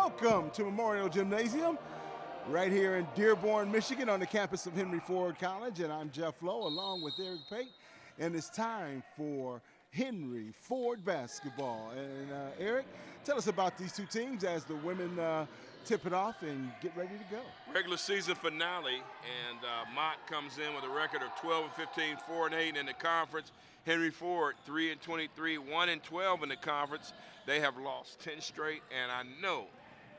Welcome to Memorial Gymnasium, right here in Dearborn, Michigan, on the campus of Henry Ford College. And I'm Jeff Lowe, along with Eric Pate. And it's time for Henry Ford basketball. And Eric, tell us about these two teams as the women tip it off and get ready to go. Regular season finale, and Mott comes in with a record of 12-15, 4-8 in the conference. Henry Ford 3-23, 1-12 in the conference. They have lost 10 straight, and I know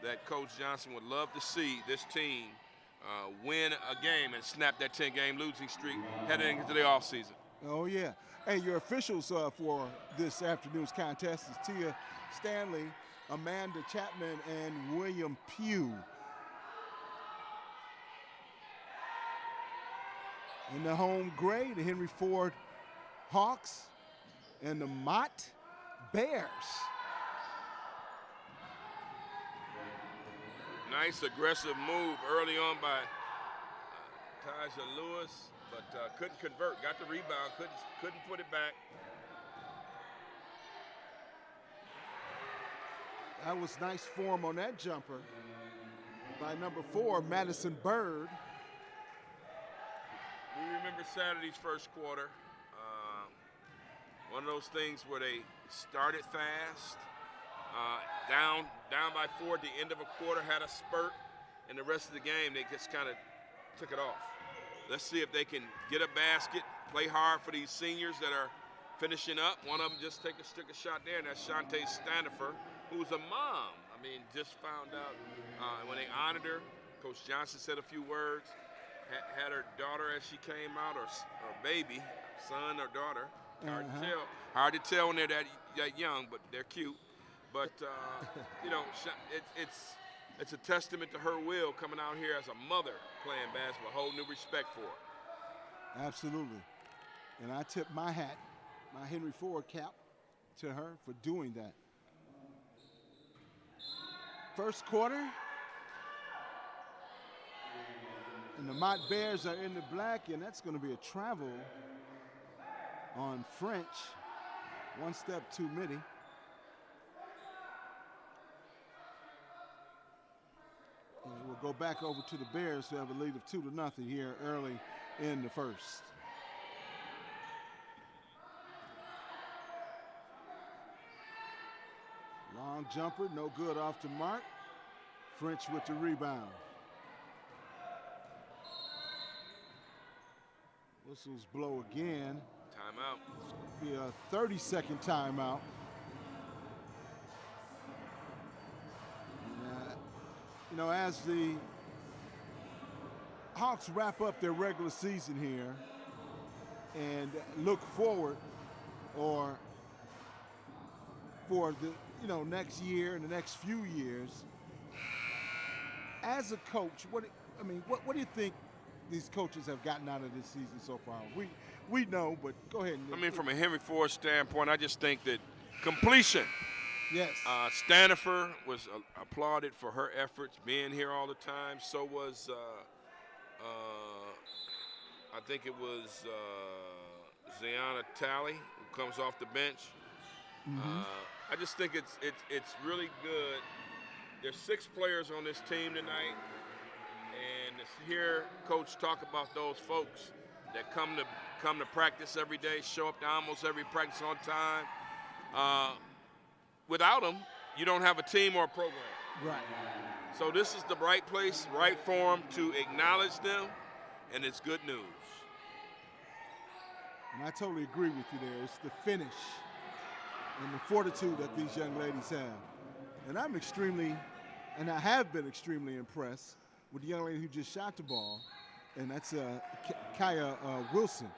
that Coach Johnson would love to see this team win a game and snap that 10-game losing streak heading into the offseason. Oh, yeah. And your officials for this afternoon's contest is Tia Stanley, Amanda Chapman, and William Pugh. In the home gray, the Henry Ford Hawks and the Mott Bears. Nice aggressive move early on by Taja Lewis, but couldn't convert. Got the rebound, couldn't put it back. That was nice form on that jumper by number 4, Madison Bird. We remember Saturday's first quarter. One of those things where they started fast, down by 4 at the end of a quarter, had a spurt, and the rest of the game they just kind of took it off. Let's see if they can get a basket, play hard for these seniors that are finishing up. One of them just took a shot there, and that's Shantae Stanifer, who's a mom. I mean, just found out when they honored her. Coach Johnson said a few words, had her daughter as she came out, or baby, son or daughter. Hard to tell when they're that young, but they're cute. But you know, it's a testament to her will coming out here as a mother playing basketball. A whole new respect for her. Absolutely. And I tip my hat, my Henry Ford cap, to her for doing that. First quarter, and the Mott Bears are in the black, and that's going to be a travel on French. One step too many. And we'll go back over to the Bears, who have a lead of 2-0 here early in the first. Long jumper, no good off the mark. French with the rebound. Whistles blow again. Timeout. Be a 30-second timeout. You know, as the Hawks wrap up their regular season here and look forward or for the next year and the next few years, as a coach, what do you think these coaches have gotten out of this season so far? We know, but go ahead. I mean, from a Henry Ford standpoint, I just think that completion. Yes. Stanifer was applauded for her efforts being here all the time. So was, I think it was Ziana Talley, who comes off the bench. Mm-hmm. I just think it's really good. There's 6 players on this team tonight, and to hear Coach talk about those folks that come to practice every day, show up to almost every practice on time. Without them, you don't have a team or a program. Right. So this is the right place, right forum to acknowledge them, and it's good news. And I totally agree with you there. It's the finish and the fortitude that these young ladies have. And I have been extremely impressed with the young lady who just shot the ball, and that's Kaya Wilson.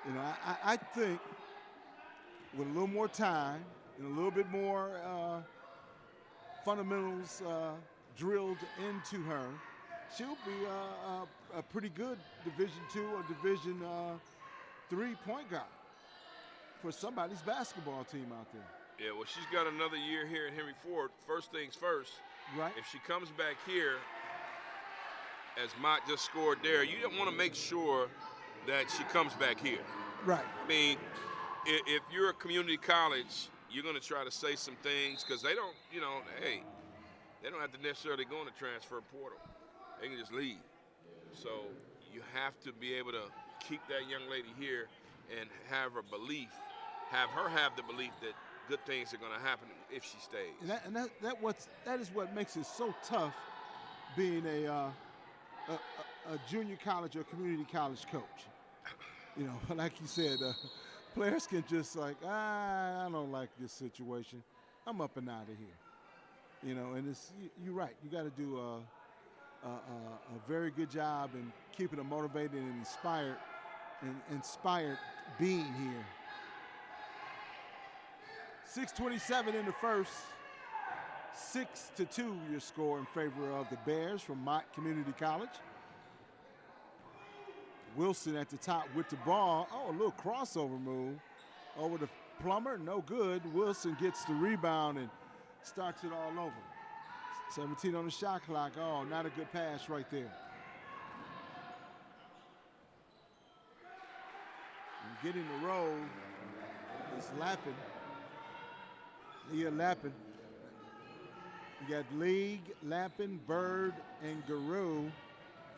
You know, I think with a little more time and a little bit more fundamentals drilled into her, she'll be a pretty good Division II or Division III point guard for somebody's basketball team out there. Yeah, well, she's got another year here at Henry Ford. First things first, right? If she comes back here, as Mott just scored there, you don't want to make sure that she comes back here. Right. I mean, if you're a community college, you're going to try to say some things because they don't, hey, they don't have to necessarily go in the transfer portal. They can just leave. So you have to be able to keep that young lady here and have her have the belief that good things are going to happen if she stays. And that is what makes it so tough being a junior college or community college coach. You know, like you said, players can just like, I don't like this situation. I'm up and out of here. You know, and you're right. You got to do a very good job in keeping them motivated and inspired being here. 6:27 in the first. 6-2 your score in favor of the Bears from Mott Community College. Wilson at the top with the ball. Oh, a little crossover move over to Plummer. No good. Wilson gets the rebound and starts it all over. 17 on the shot clock. Oh, not a good pass right there. And getting the roll is Lappin. Leah Lappin. You got League, Lappin, Bird, and Garou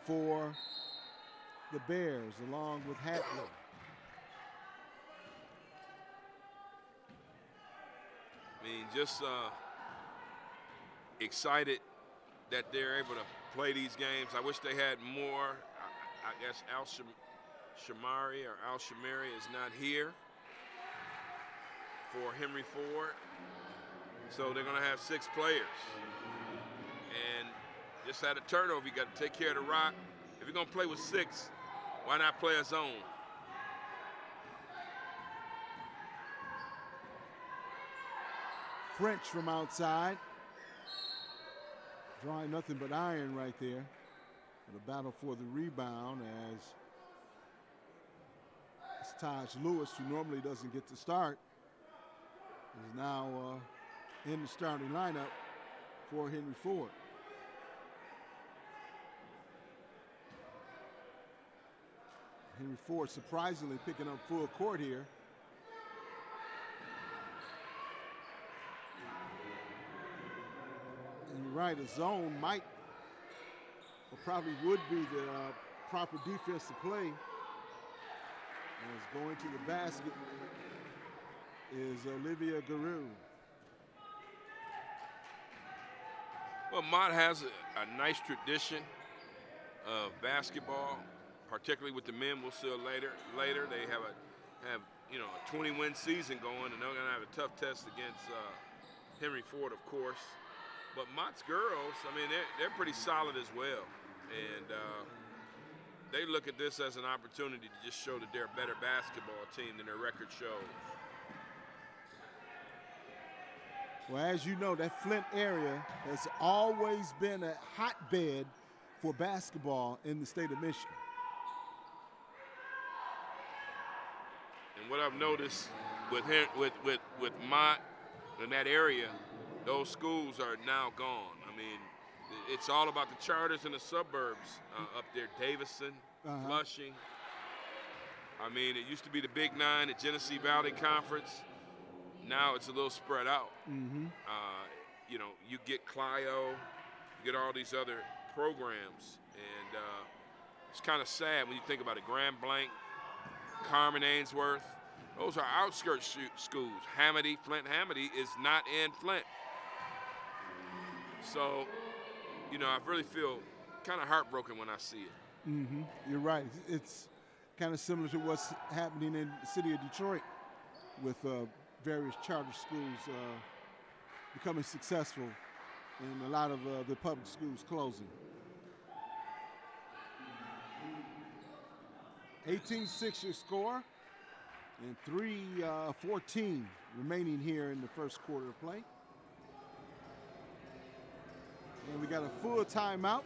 for the Bears, along with Hatley. I mean, just excited that they're able to play these games. I wish they had more. I guess Al-Shamari is not here for Henry Ford. So they're going to have 6 players. And just had a turnover. You got to take care of the rock. If you're going to play with 6, why not play a zone? French from outside. Drawing nothing but iron right there. The battle for the rebound as Taj Lewis, who normally doesn't get to start, is now in the starting lineup for Henry Ford. Henry Ford surprisingly picking up full court here. And you're right, a zone might or probably would be the proper defense to play. As going to the basket is Olivia Garou. Well, Mott has a nice tradition of basketball, particularly with the men. We'll see later. They have a 20-win season going, and they're going to have a tough test against Henry Ford, of course. But Mott's girls, I mean, they're pretty solid as well, and they look at this as an opportunity to just show that they're a better basketball team than their record shows. Well, as you know, that Flint area has always been a hotbed for basketball in the state of Michigan. And what I've noticed with Mott in that area, those schools are now gone. I mean, it's all about the charters in the suburbs up there, Davison, Flushing. I mean, it used to be the Big Nine, the Genesee Valley Conference. Now it's a little spread out. Mm-hmm. You get Clio, you get all these other programs, and it's kind of sad when you think about it. Grand Blanc, Carmen Ainsworth, those are outskirts schools. Flint Hamady is not in Flint. So, I really feel kind of heartbroken when I see it. Mm-hmm. You're right. It's kind of similar to what's happening in the city of Detroit with various charter schools becoming successful and a lot of the public schools closing. 18-6 your score and 3:14 remaining here in the first quarter of play. And we got a full timeout.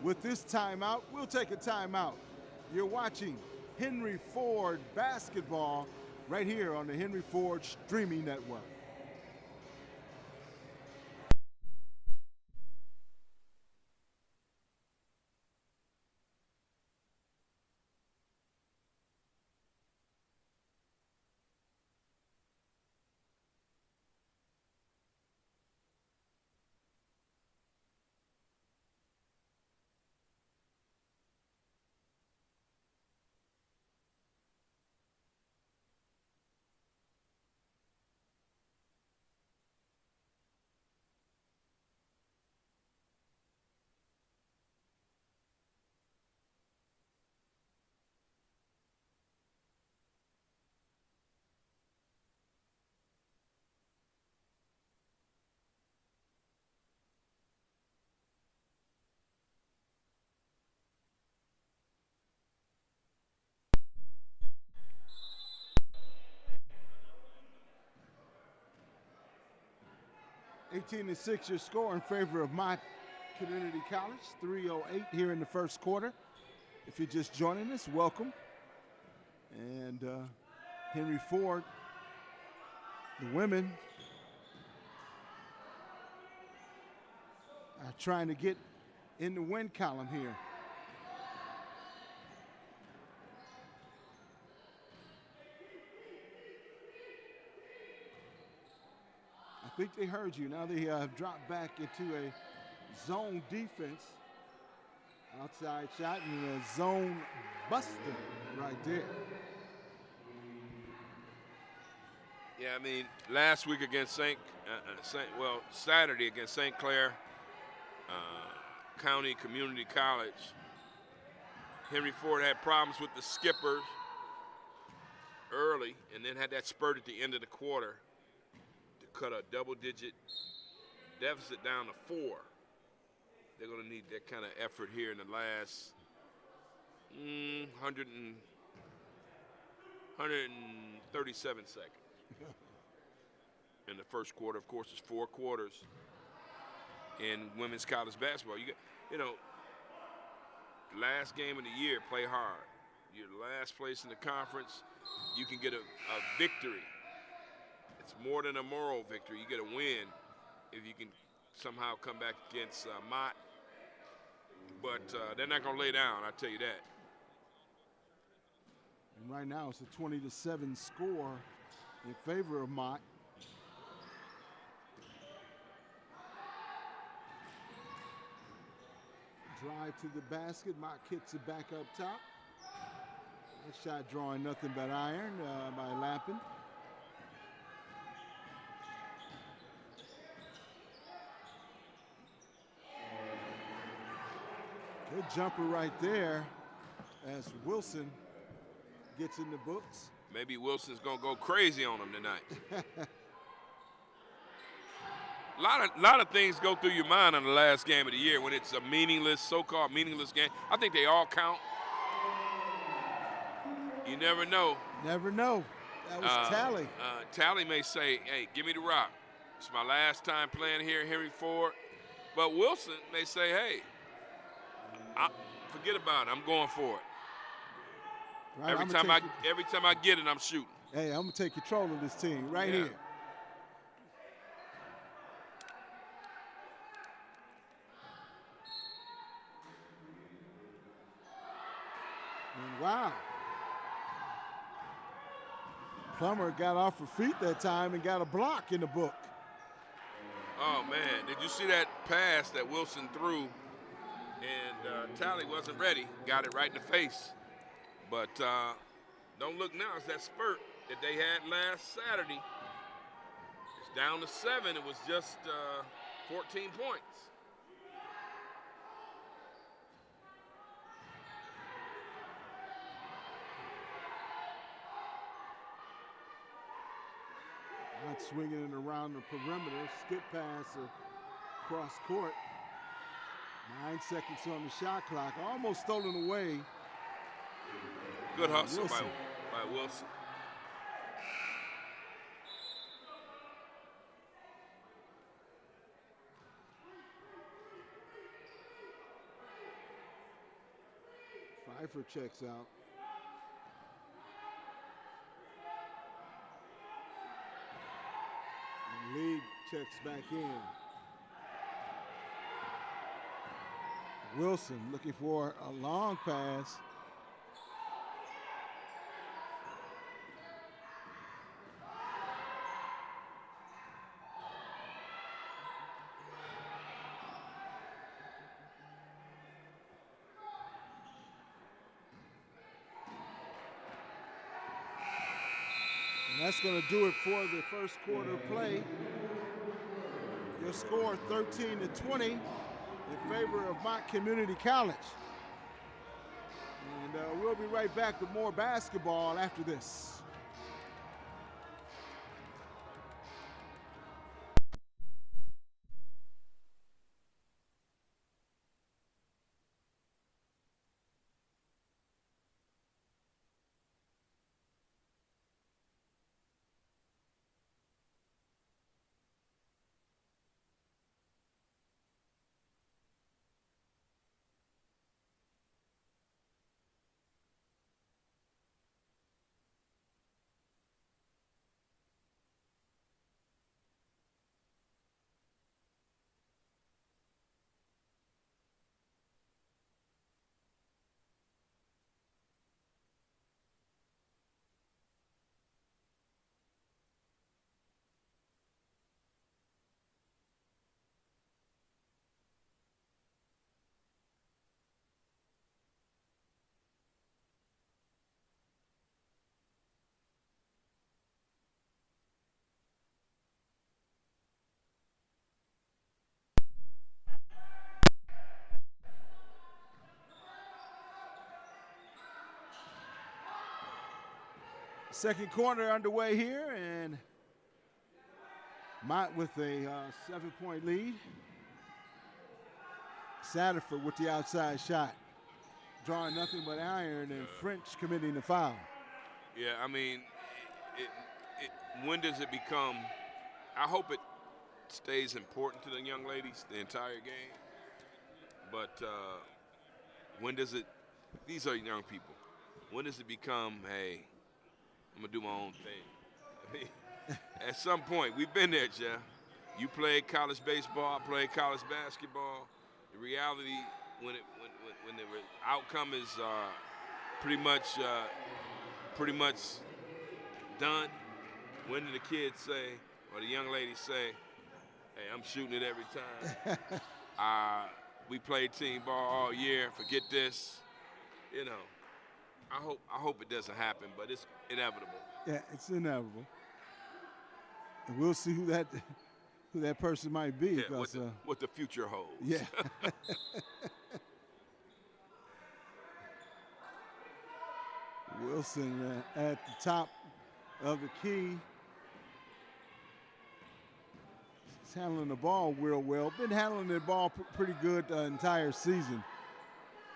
With this timeout, we'll take a timeout. You're watching Henry Ford basketball right here on the Henry Ford Streaming Network. 18-6 your score in favor of Mott Community College. 3:08 here in the first quarter. If you're just joining us, welcome. And Henry Ford, the women, are trying to get in the win column here. I think they heard you. Now they have dropped back into a zone defense. Outside shot and a zone buster right there. Yeah, I mean, last week against Saturday against St. Clair County Community College, Henry Ford had problems with the skippers early and then had that spurt at the end of the quarter to cut a double-digit deficit down to 4. They're going to need that kind of effort here in the last 137 seconds. In the first quarter, of course, it's 4 quarters in women's college basketball. Last game of the year, play hard. You're last place in the conference. You can get a victory. It's more than a moral victory. You get a win if you can somehow come back against Mott. But they're not going to lay down, I'll tell you that. And right now it's a 20-7 score in favor of Mott. Drive to the basket. Mott kicks it back up top. That shot drawing nothing but iron by Lappin. Good jumper right there as Wilson gets in the books. Maybe Wilson's going to go crazy on him tonight. A lot of things go through your mind on the last game of the year when it's a meaningless, so-called meaningless game. I think they all count. You never know. Never know. That was Tally. Tally may say, hey, give me the rock. It's my last time playing here, Henry Ford. But Wilson may say, hey, forget about it. I'm going for it. Right, every time I get it, I'm shooting. Hey, I'm going to take control of this team right here. And wow. Plummer got off her feet that time and got a block in the book. Oh, man. Did you see that pass that Wilson threw? And Tally wasn't ready. Got it right in the face. But don't look now. It's that spurt that they had last Saturday. It's down to 7. It was just 14 points. Not swinging it around the perimeter. Skip pass across court. 9 seconds on the shot clock. Almost stolen away. Good hustle by Wilson. Pfeiffer checks out. And League checks back in. Wilson looking for a long pass. And that's going to do it for the first quarter play. Your score 13-20 in favor of Mott Community College. And we'll be right back with more basketball after this. Second quarter underway here, and Mott with a 7-point lead. Satterford with the outside shot, drawing nothing but iron, and French committing the foul. Yeah, I mean, when does it become? I hope it stays important to the young ladies the entire game. But when does it? These are young people. When does it become? Hey, I'm gonna do my own thing. At some point, we've been there, Jeff. You played college baseball, I played college basketball. The reality, when the outcome is pretty much done, when do the kids say, or the young ladies say, "Hey, I'm shooting it every time. We played team ball all year. Forget this." You know, I hope it doesn't happen, but it's inevitable. Yeah, it's inevitable. And we'll see who that person might be. Yeah, Because, what the future holds. Yeah. Wilson at the top of the key. He's handling the ball real well. Been handling the ball pretty good the entire season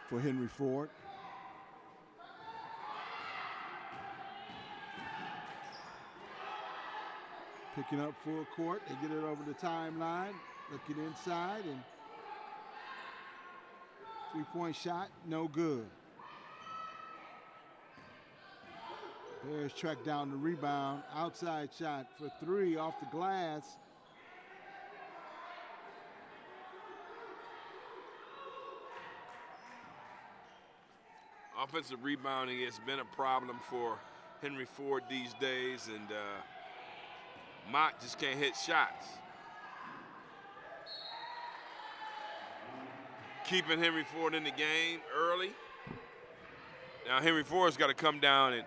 for Henry Ford. Picking up full court. They get it over the timeline. Looking inside, and three-point shot, no good. Bears track down the rebound. Outside shot for three off the glass. Offensive rebounding has been a problem for Henry Ford these days, and Mott just can't hit shots. Keeping Henry Ford in the game early. Now Henry Ford's got to come down and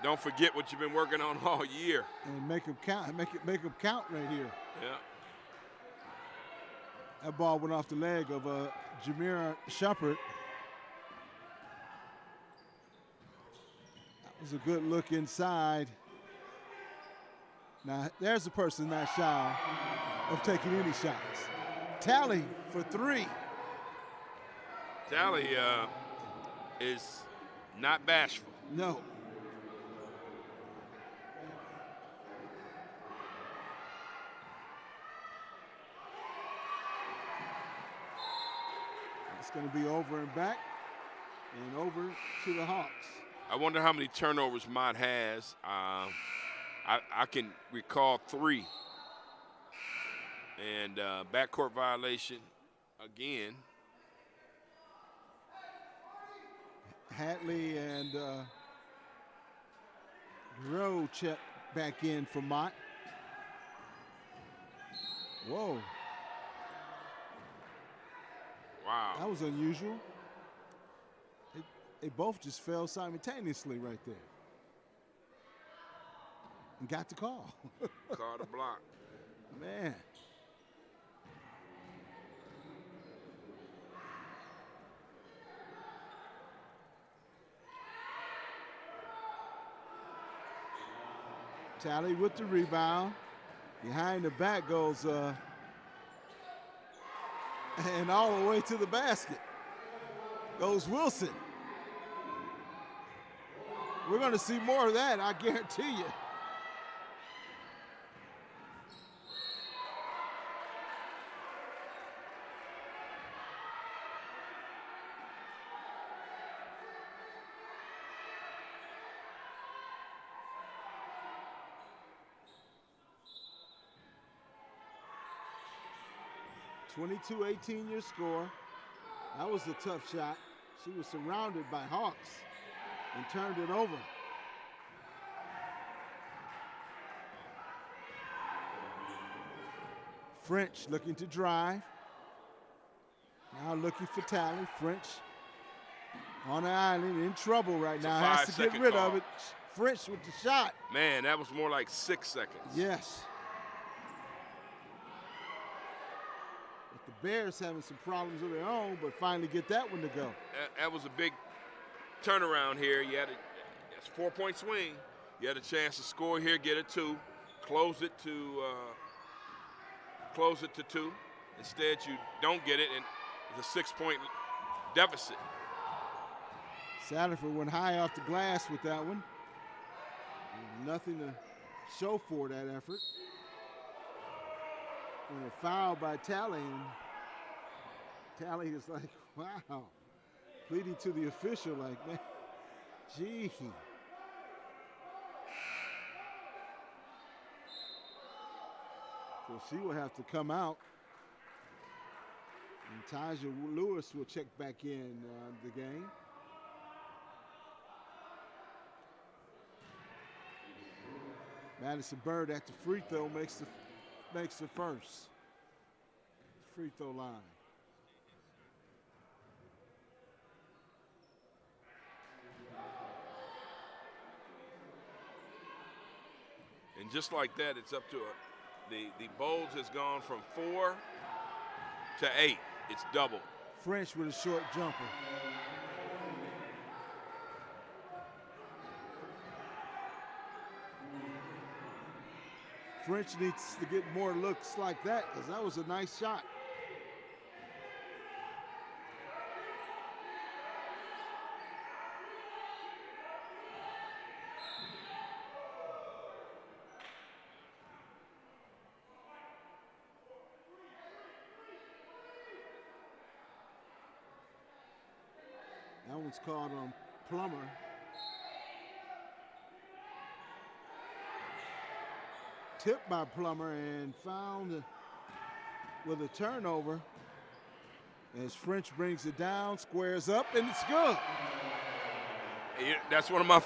don't forget what you've been working on all year. And make them count. Make them count right here. Yeah. That ball went off the leg of Jamira Shepard. That was a good look inside. Now, there's a person not shy of taking any shots. Tally for three. Tally is not bashful. No. It's going to be over and back and over to the Hawks. I wonder how many turnovers Mott has. I can recall 3. And backcourt violation again. Hatley and Rowe check back in for Mott. Whoa. Wow. That was unusual. They both just fell simultaneously right there. And got the call. Called a block. Man. Tally with the rebound. Behind the back goes and all the way to the basket goes Wilson. We're going to see more of that, I guarantee you. (22-18) your score. That was a tough shot. She was surrounded by Hawks and turned it over. French looking to drive. Now looking for Tally. French on the island, in trouble right now. Has to get rid of it. French with the shot. Man, that was more like 6 seconds. Yes. The Bears having some problems of their own, but finally get that one to go. That was a big turnaround here. You had a 4-point swing. You had a chance to score here, get it 2, close it to 2. Instead, you don't get it, and it's a 6-point deficit. Satterford went high off the glass with that one. Nothing to show for that effort. And a foul by Talley. Talley is like, wow. Pleading to the official like, man, gee. So she will have to come out. And Taja Lewis will check back in the game. Madison Bird at the free throw makes the first free throw line. And just like that, it's up to the Bulls has gone from 4 to 8. It's double. French with a short jumper. French needs to get more looks like that because that was a nice shot. That one's called on Plummer. Tipped by Plummer and found with a turnover as French brings it down, squares up, and it's good. That's one of my,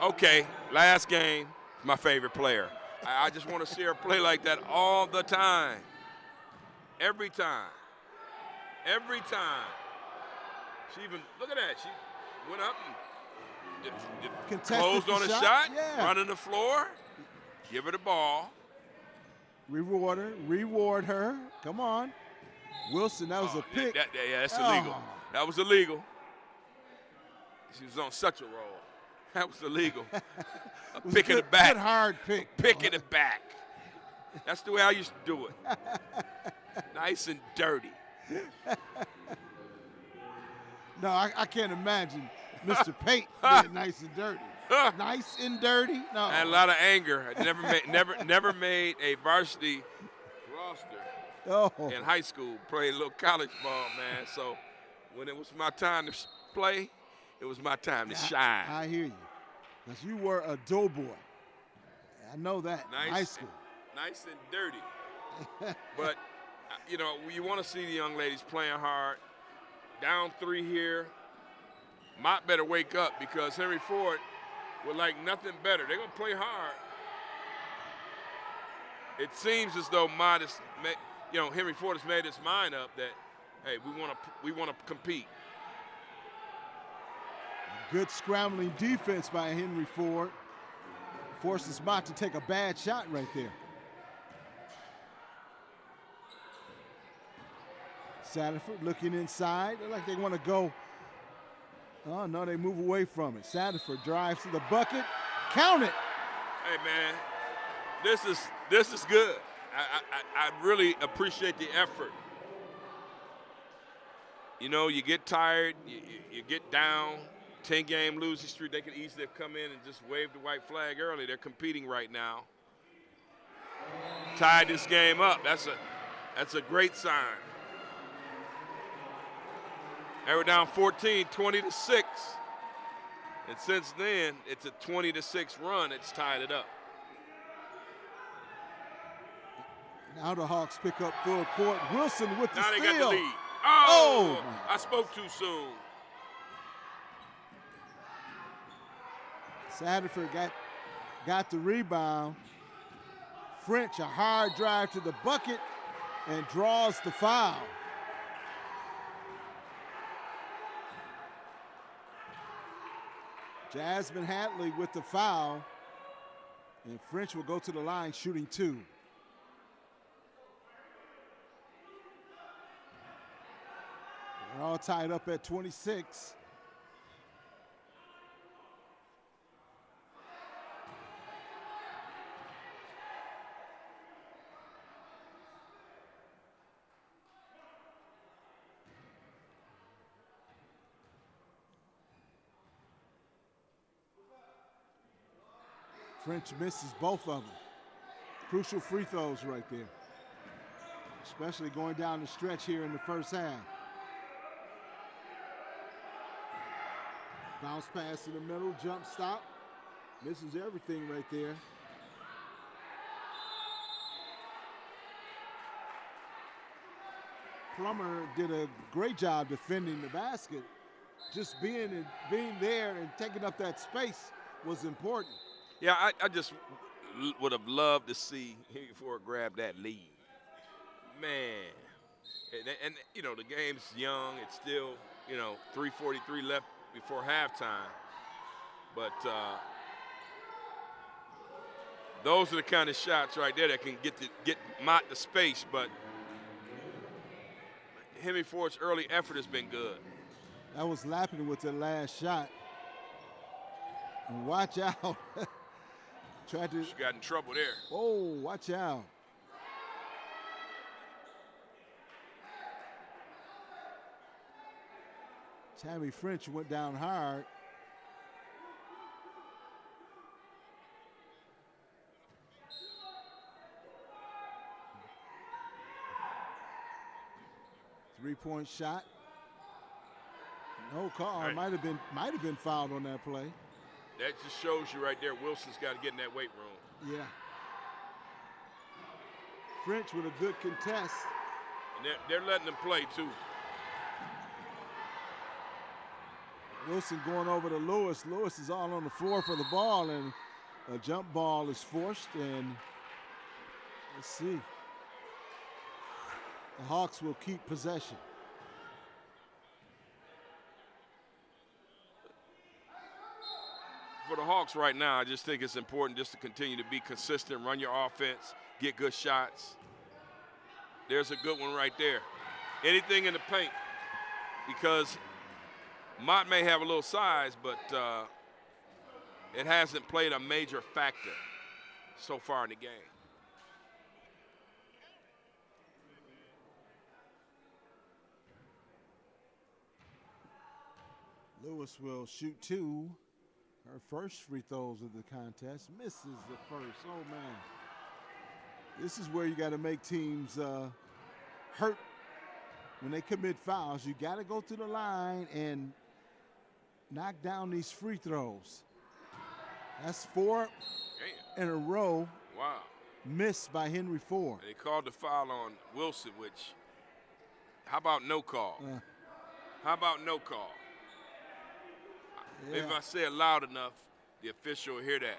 okay, last game, my favorite player. I just want to see her play like that all the time. Every time. Every time. She even, look at that, she went up and closed on a shot, yeah. running the floor. Give her the ball. Reward her. Come on. Wilson, that was a pick. That's illegal. That was illegal. She was on such a roll. That was illegal. A pick in the back. Good hard pick. Pick in the back. That's the way I used to do it. Nice and dirty. No, I can't imagine Mr. Pate being nice and dirty. Nice and dirty? No. I had a lot of anger. I never made a varsity roster in high school. Played a little college ball, man. So when it was my time to play, it was my time to shine. I hear you. Because you were a doughboy. I know that. Nice, high school. Nice and dirty. But, you know, you want to see the young ladies playing hard. Down 3 here. Mott better wake up because Henry Ford would like nothing better. They're going to play hard. It seems as though Mott is, Henry Ford has made his mind up that, hey, we want to compete. Good scrambling defense by Henry Ford. Forces Mott to take a bad shot right there. Satterford looking inside. Look like they want to go. Oh, no, they move away from it. Satterford drives to the bucket. Count it. Hey, man, this is good. I really appreciate the effort. You know, you get tired, you get down, 10-game losing streak. They could easily have come in and just waved the white flag early. They're competing right now. Tied this game up. That's a great sign. They were down 14, 20-6. And since then, it's a 20-6 run. It's tied it up. Now the Hawks pick up full court. Wilson with the steal. Now they got the lead. Oh! I spoke too soon. Satterford got the rebound. French, a hard drive to the bucket and draws the foul. Jasmine Hadley with the foul, and French will go to the line shooting 2. They're all tied up at 26. French misses both of them. Crucial free throws right there, especially going down the stretch here in the first half. Bounce pass in the middle, jump stop. Misses everything right there. Plummer did a great job defending the basket. Just being there and taking up that space was important. Yeah, I just would have loved to see Henry Ford grab that lead. Man. And you know, the game's young. It's still, you know, 3:43 left before halftime. But those are the kind of shots right there that can get Mott the space. But Henry Ford's early effort has been good. That was lapping with the last shot. And watch out. Tried to. She got in trouble there. Oh, watch out. Tammy French went down hard. Three-point shot. No call. Right. Might have been fouled on that play. That just shows you right there. Wilson's got to get in that weight room. Yeah. French with a good contest. And they're letting them play too. Wilson going over to Lewis. Lewis is all on the floor for the ball, and a jump ball is forced. And let's see. The Hawks will keep possession. For the Hawks right now, I just think it's important just to continue to be consistent, run your offense, get good shots. There's a good one right there. Anything in the paint, because Mott may have a little size, but it hasn't played a major factor so far in the game. Lewis will shoot two. Her first free throws of the contest. Misses the first. Oh, man. This is where you got to make teams hurt when they commit fouls. You got to go to the line and knock down these free throws. That's 4 in a row. Wow. Missed by Henry Ford. They called the foul on Wilson, which, how about no call? How about no call? Yeah. If I say it loud enough, the official will hear that.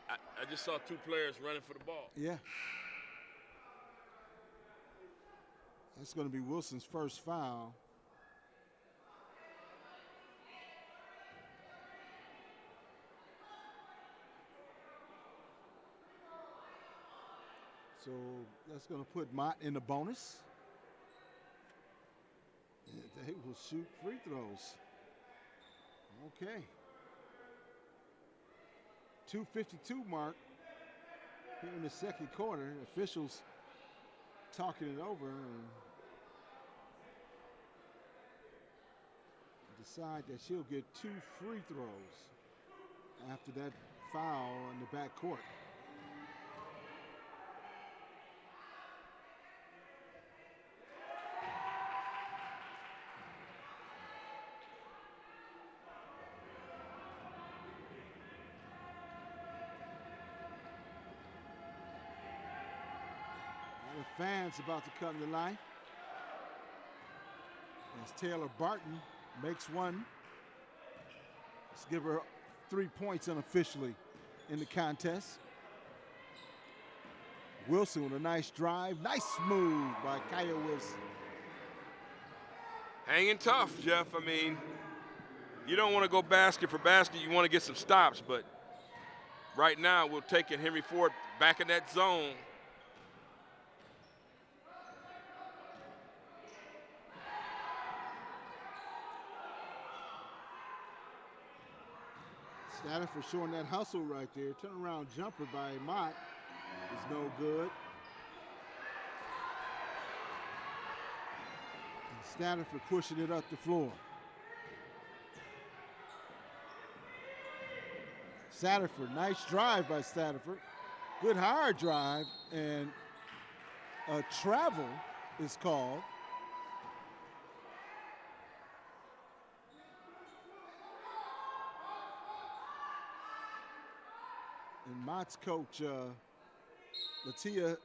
I just saw two players running for the ball. Yeah. That's going to be Wilson's first foul. So that's going to put Mott in the bonus. And they will shoot free throws. Okay. 2:52 mark here in the second quarter. Officials talking it over and decide that she'll get 2 free throws after that foul in the backcourt. The fans about to come to life as Taylor Barton makes one. Let's give her 3 points unofficially in the contest. Wilson with a nice drive. Nice move by Kaya Wilson. Hanging tough, Jeff. I mean, you don't want to go basket for basket. You want to get some stops, but right now we're taking Henry Ford back in that zone. Stafford showing that hustle right there. Turnaround jumper by Mott is no good. And Stafford pushing it up the floor. Satterford. Nice drive by Satterford. Good hard drive, and a travel is called. And Mott's coach, Latia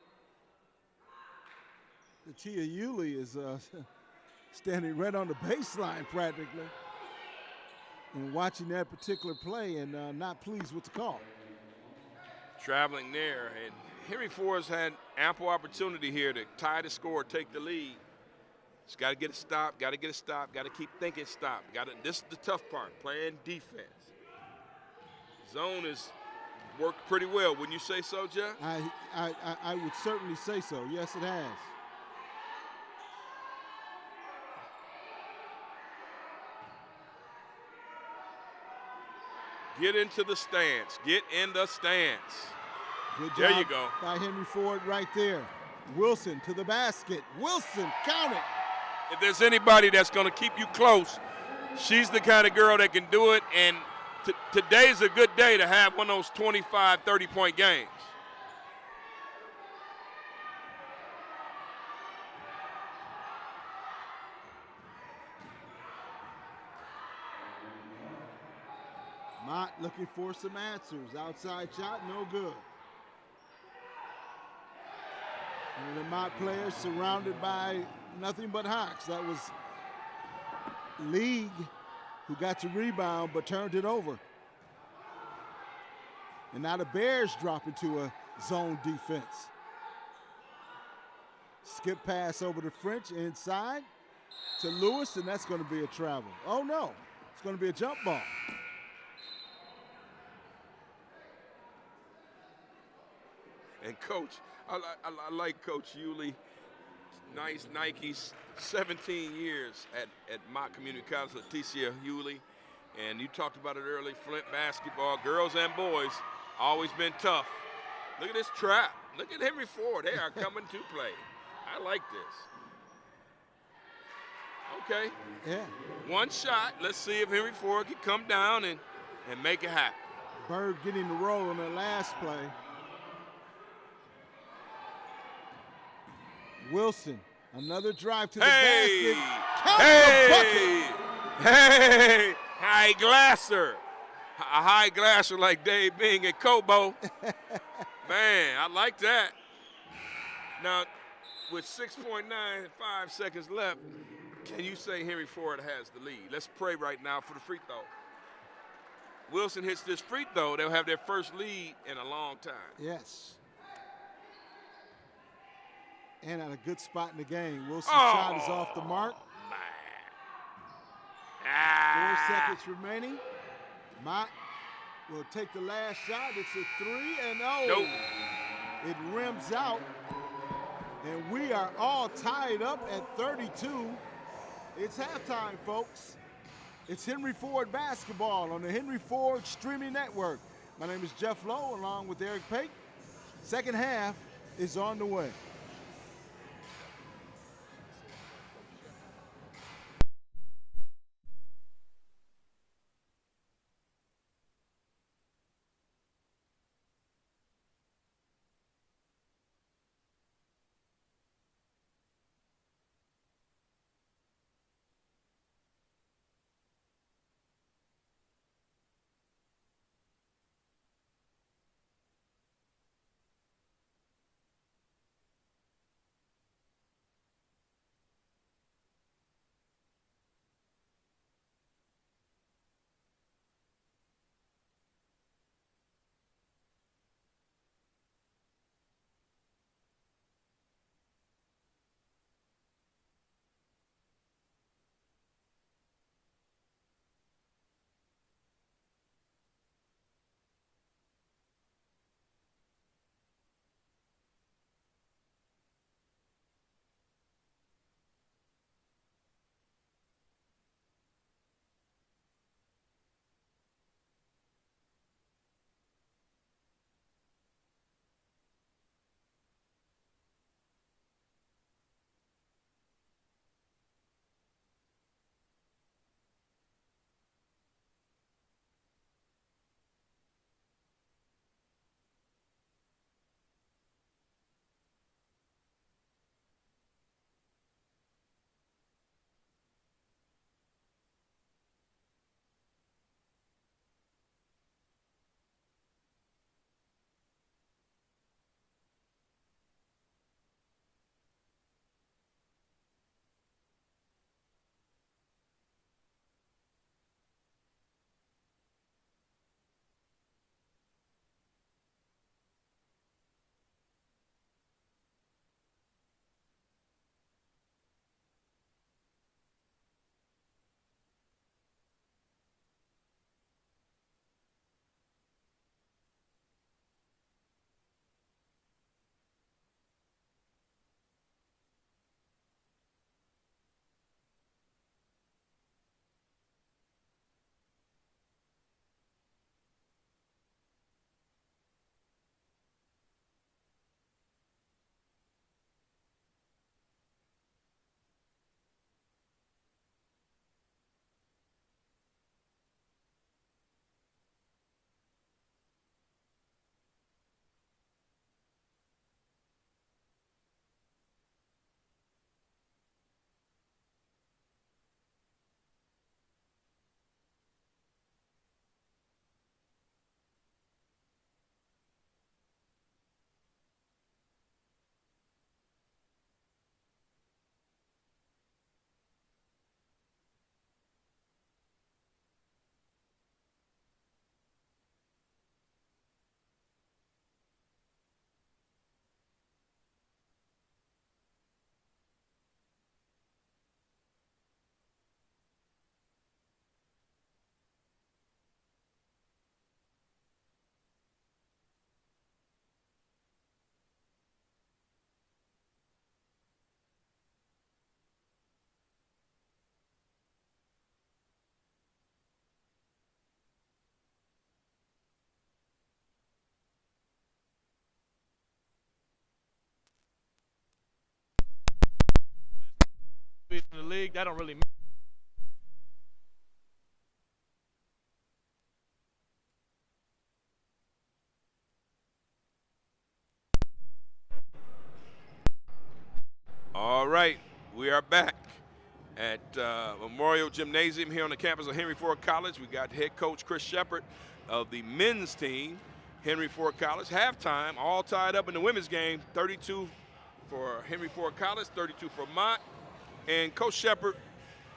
Yulee, is standing right on the baseline practically and watching that particular play and not pleased with the call. Traveling there, and Henry Ford's had ample opportunity here to tie the score, take the lead. Just got to get a stop, got to get a stop, got to keep thinking stop. This is the tough part, playing defense. Zone is worked pretty well. Wouldn't you say so, Jeff? I would certainly say so. Yes, it has. Get into the stance. Get in the stance. Good job there you go. By Henry Ford right there. Wilson to the basket. Wilson, count it. If there's anybody that's going to keep you close, she's the kind of girl that can do it, and today's a good day to have one of those 25, 30-point games. Mott looking for some answers. Outside shot, no good. And the Mott players surrounded by nothing but Hawks. That was League, who got to rebound but turned it over. And now the Bears drop into a zone defense. Skip pass over to French inside to Lewis, and that's going to be a travel. Oh no, it's going to be a jump ball. And Coach, I like Coach Yulee. Nice Nikes, 17 years at Mott Community College, Leticia Yulee. And you talked about it early, Flint basketball, girls and boys, always been tough. Look at this trap. Look at Henry Ford. They are coming to play. I like this. Okay. Yeah. One shot. Let's see if Henry Ford can come down and make it happen. Bird getting the roll on the last play. Wilson, another drive to the basket. Count the bucket. Hey, high glasser. A high glasser like Dave Bing at Kobo. Man, I like that. Now, with 6.95 seconds left, can you say Henry Ford has the lead? Let's pray right now for the free throw. Wilson hits this free throw, they'll have their first lead in a long time. Yes. And at a good spot in the game. Wilson's shot is off the mark. Man. 4 seconds remaining. Mott will take the last shot. It's a three, and nope. It rims out. And we are all tied up at 32. It's halftime, folks. It's Henry Ford basketball on the Henry Ford streaming network. My name is Jeff Lowe, along with Eric Pate. Second half is on the way. that don't really. All right, we are back at Memorial Gymnasium here on the campus of Henry Ford College. We got head coach Chris Shepard of the men's team, Henry Ford College. Halftime, all tied up in the women's game, 32 for Henry Ford College, 32 for Mott. And Coach Shepard,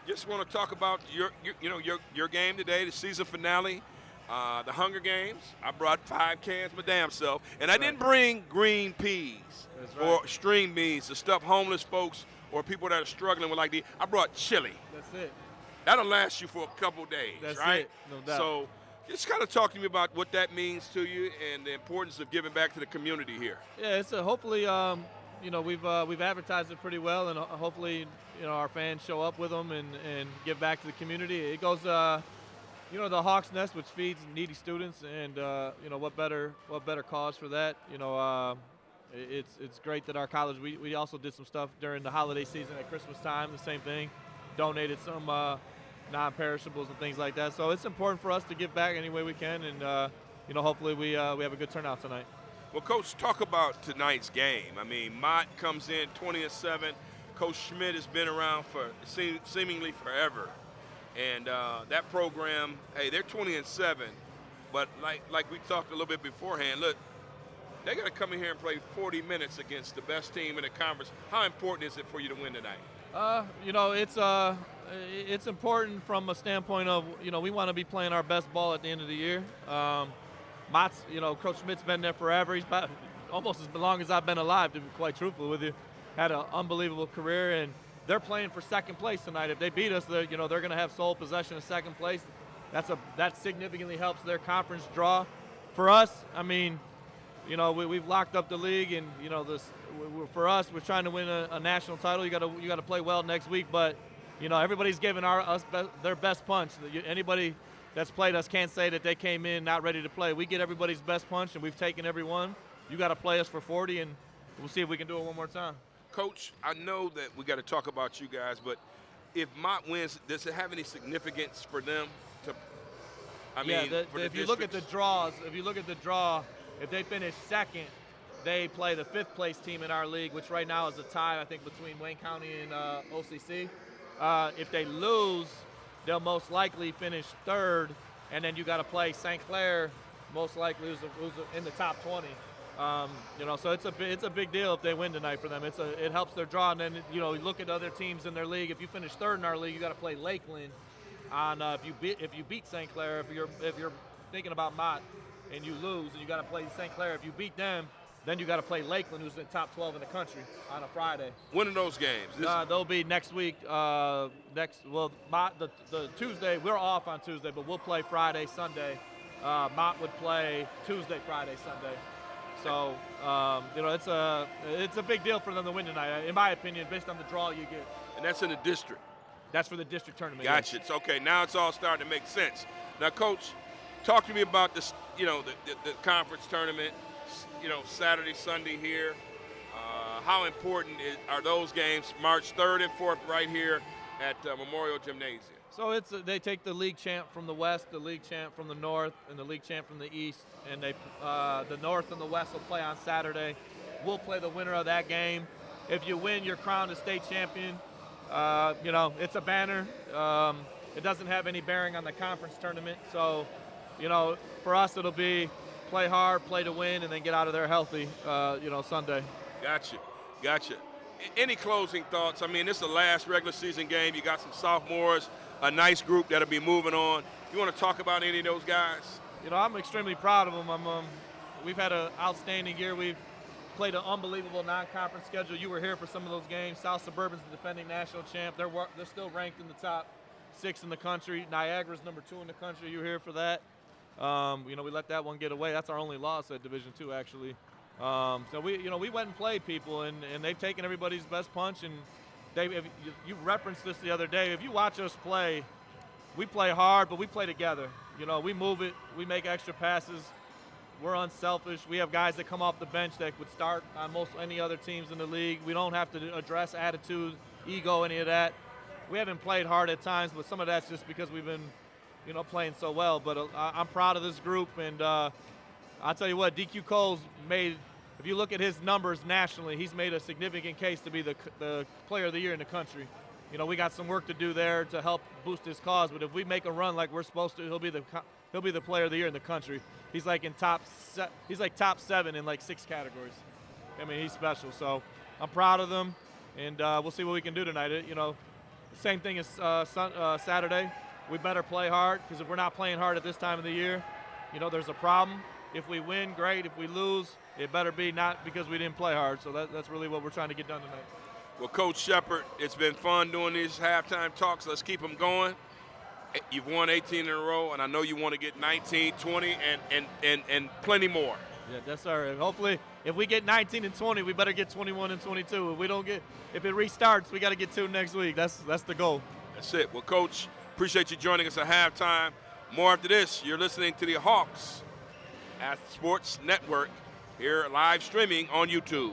just want to talk about your game today, the season finale, the Hunger Games. I brought 5 cans my damn self, and I didn't bring green peas or string beans to stuff homeless folks or people that are struggling with like these. I brought chili. That's it. That'll last you for a couple days, That's right? it, no doubt. So just kind of talk to me about what that means to you and the importance of giving back to the community here. Yeah, it's hopefully we've advertised it pretty well, and hopefully our fans show up with them and give back to the community. It goes the Hawks Nest, which feeds needy students, and what better cause for that? It's great that our college, we also did some stuff during the holiday season at Christmas time, the same thing, donated some non-perishables and things like that. So it's important for us to give back any way we can, and hopefully we have a good turnout tonight. Well, Coach, talk about tonight's game. I mean, Mott comes in 20-7. Coach Schmidt has been around for seemingly forever. And that program, hey, they're 20-7, but like we talked a little bit beforehand, look, they got to come in here and play 40 minutes against the best team in the conference. How important is it for you to win tonight? It's important from a standpoint of, we want to be playing our best ball at the end of the year. Mott's, Coach Schmidt's been there forever. He's about almost as long as I've been alive, to be quite truthful with you. Had an unbelievable career, and they're playing for second place tonight. If they beat us, they're going to have sole possession of second place. That significantly helps their conference draw. For us, I mean, we've locked up the league, and for us, we're trying to win a national title. You got to play well next week, but everybody's giving us their best punch. Anybody that's played us can't say that they came in not ready to play. We get everybody's best punch, and we've taken every one. You got to play us for 40, and we'll see if we can do it one more time. Coach, I know that we got to talk about you guys, but if Mott wins, does it have any significance for them? If you look at the draws, if they finish second, they play the 5th place team in our league, which right now is a tie, I think, between Wayne County and OCC. If they lose, they'll most likely finish 3rd, and then you got to play St. Clair, most likely who's in the top 20. So it's a big deal if they win tonight for them. It helps their draw, and then you look at other teams in their league. If you finish 3rd in our league, you got to play Lakeland. If you beat St. Clair, if you're thinking about Mott and you lose, and you got to play St. Clair. If you beat them, then you got to play Lakeland, who's in top 12 in the country, on a Friday. When are those games? They'll be next week. The Tuesday, we're off on Tuesday, but we'll play Friday, Sunday. Mott would play Tuesday, Friday, Sunday. So, it's a big deal for them to win tonight, in my opinion, based on the draw you get. And that's in the district. That's for the district tournament. Gotcha. Yes. It's okay. Now it's all starting to make sense. Now, Coach, talk to me about this. The conference tournament. Saturday, Sunday here. How important are those games? March 3rd and 4th, right here at Memorial Gymnasium. So they take the league champ from the west, the league champ from the north, and the league champ from the east, and the north and the west will play on Saturday. We'll play the winner of that game. If you win, you're crowned a state champion. It's a banner. It doesn't have any bearing on the conference tournament. So, for us, it'll be play hard, play to win, and then get out of there healthy, Sunday. Gotcha. Any closing thoughts? I mean, this is the last regular season game. You got some sophomores, a nice group that'll be moving on. You want to talk about any of those guys? I'm extremely proud of them. We've had an outstanding year. We've played an unbelievable non-conference schedule. You were here for some of those games. South Suburban's the defending national champ. They're still ranked in the top 6 in the country. Niagara's number 2 in the country. You were here for that. We let that one get away. That's our only loss at Division II, actually. So we went and played people, and they've taken everybody's best punch. And you referenced this the other day. If you watch us play, we play hard, but we play together. We move it. We make extra passes. We're unselfish. We have guys that come off the bench that would start on most any other teams in the league. We don't have to address attitude, ego, any of that. we haven't played hard at times, but some of that's just because we've been, playing so well. But I'm proud of this group, and I'll tell you what, DQ Cole's made. If you look at his numbers nationally, he's made a significant case to be the player of the year in the country. We got some work to do there to help boost his cause, but if we make a run like we're supposed to, he'll be the player of the year in the country. He's like top 7 in like 6 categories. I mean, he's special. So I'm proud of them, and we'll see what we can do tonight. Same thing as Saturday. We better play hard, because if we're not playing hard at this time of the year, there's a problem. If we win, great. If we lose, it better be not because we didn't play hard. So that's really what we're trying to get done tonight. Well, Coach Shepard, it's been fun doing these halftime talks. Let's keep them going. You've won 18 in a row, and I know you want to get 19, 20, and plenty more. Yeah, yes, sir. Hopefully, if we get 19 and 20, we better get 21 and 22. If it restarts, we got to get 2 next week. That's the goal. That's it. Well, Coach, appreciate you joining us at halftime. More after this. You're listening to the Hawks at Sports Network here live streaming on YouTube.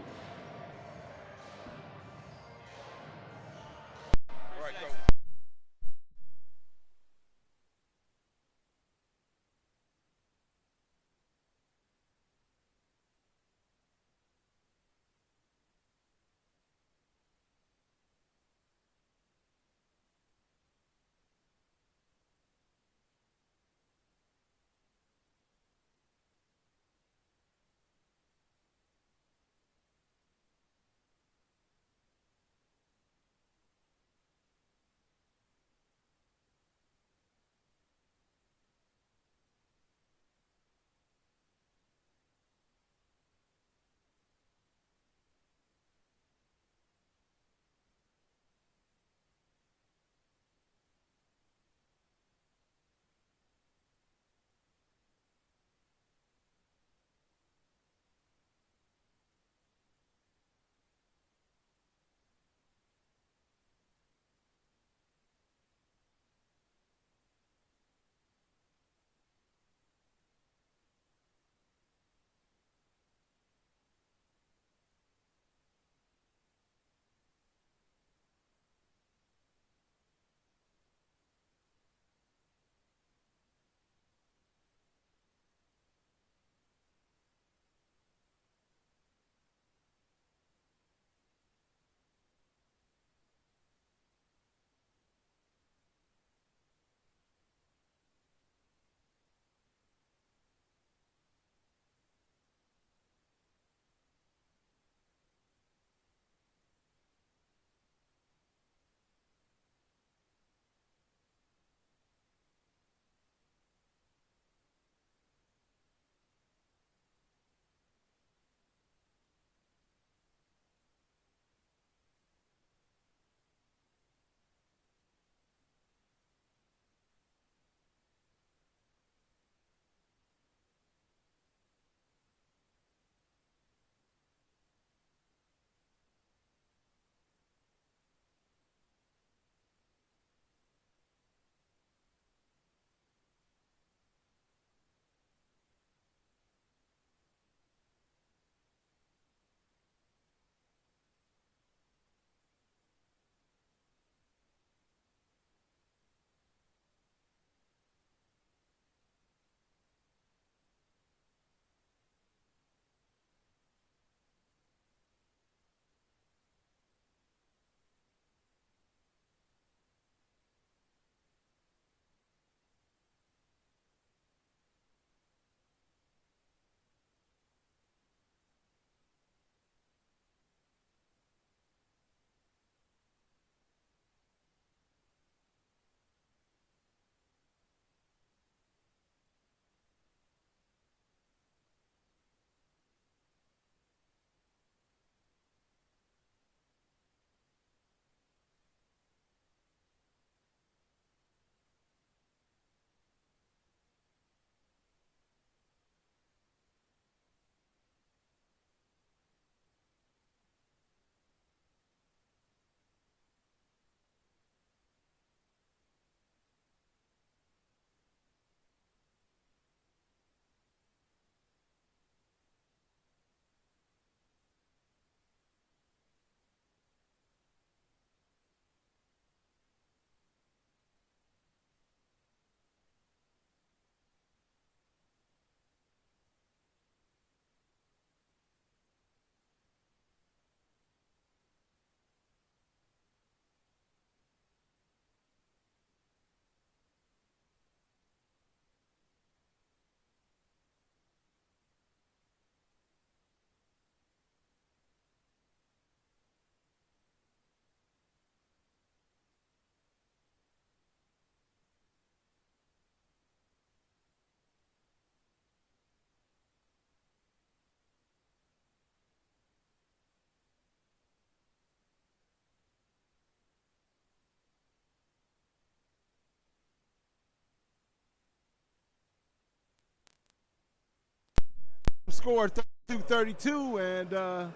score 32-32, and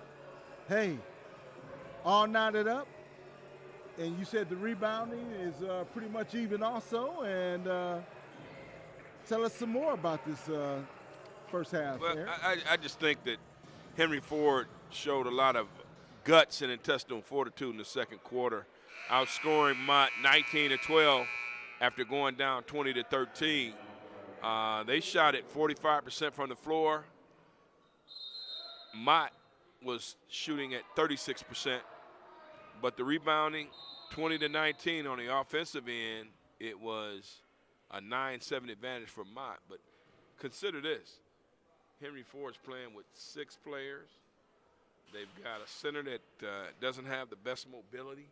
hey, all knotted up. And you said the rebounding is pretty much even also. And tell us some more about this first half. Well, Eric. I just think that Henry Ford showed a lot of guts and intestinal fortitude in the second quarter, outscoring Mott 19-12 after going down 20-13. They shot at 45% from the floor. Mott was shooting at 36%, but the rebounding, 20-19 on the offensive end, it was a 9-7 advantage for Mott. But consider this. Henry Ford's playing with 6 players. They've got a center that doesn't have the best mobility,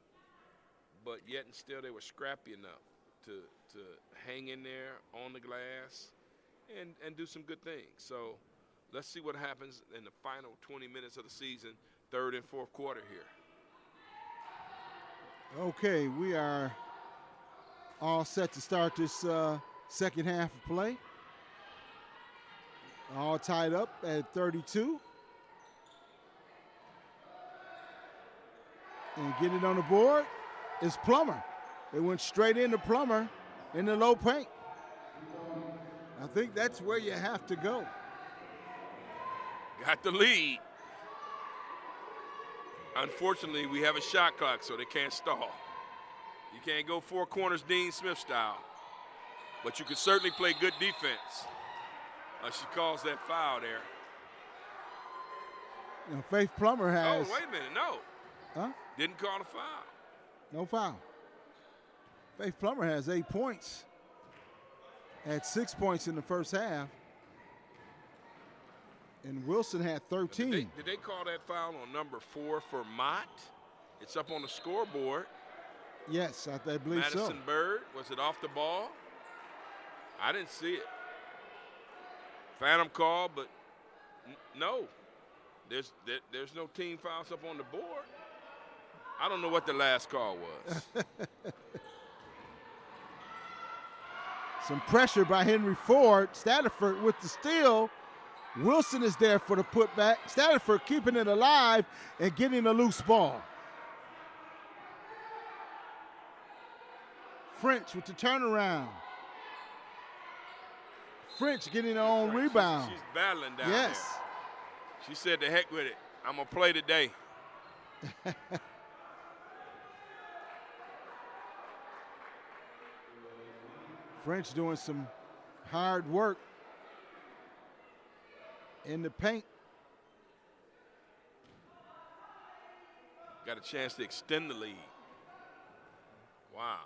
but yet and still they were scrappy enough to hang in there on the glass and do some good things. So let's see what happens in the final 20 minutes of the season, third and fourth quarter here. Okay, we are all set to start this second half of play. All tied up at 32. And getting it on the board is Plummer. It went straight into Plummer in the low paint. I think that's where you have to go. Got the lead. Unfortunately, we have a shot clock, so they can't stall. You can't go 4 corners Dean Smith style, but you can certainly play good defense. She calls that foul there. You know, Faith Plummer has. Oh, wait a minute, no. Huh? Didn't call a foul. No foul. Faith Plummer has 8 points. Had 6 points in the first half. And Wilson had 13. Did they call that foul on number 4 for Mott? It's up on the scoreboard. Yes, I believe so. Madison Bird, was it off the ball? I didn't see it. Phantom call, but no. There's no team fouls up on the board. I don't know what the last call was. Some pressure by Henry Ford. Stafford with the steal. Wilson is there for the putback. Stafford keeping it alive and getting a loose ball. French with the turnaround. French getting her own rebound. She's battling down there. She said, "The heck with it. I'm going to play today." French doing some hard work in the paint. Got a chance to extend the lead. Wow.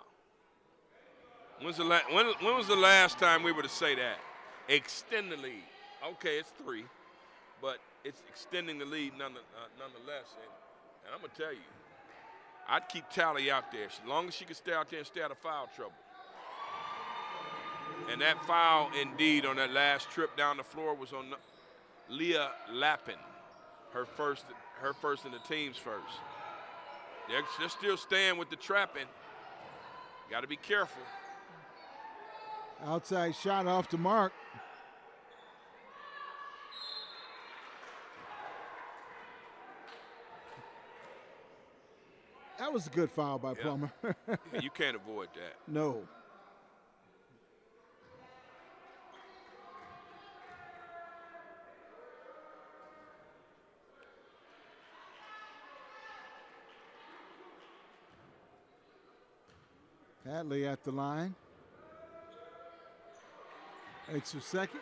When was the last time we were to say that? Extend the lead. Okay, it's 3, but it's extending the lead nonetheless. And I'm going to tell you, I'd keep Tally out there as long as she can stay out there and stay out of foul trouble. And that foul, indeed, on that last trip down the floor was on Leah Lappin, her first and the team's first. They're still staying with the trapping. Got to be careful. Outside shot off the mark. That was a good foul by Plummer. Yeah, you can't avoid that. No. Hadley at the line. Extra second.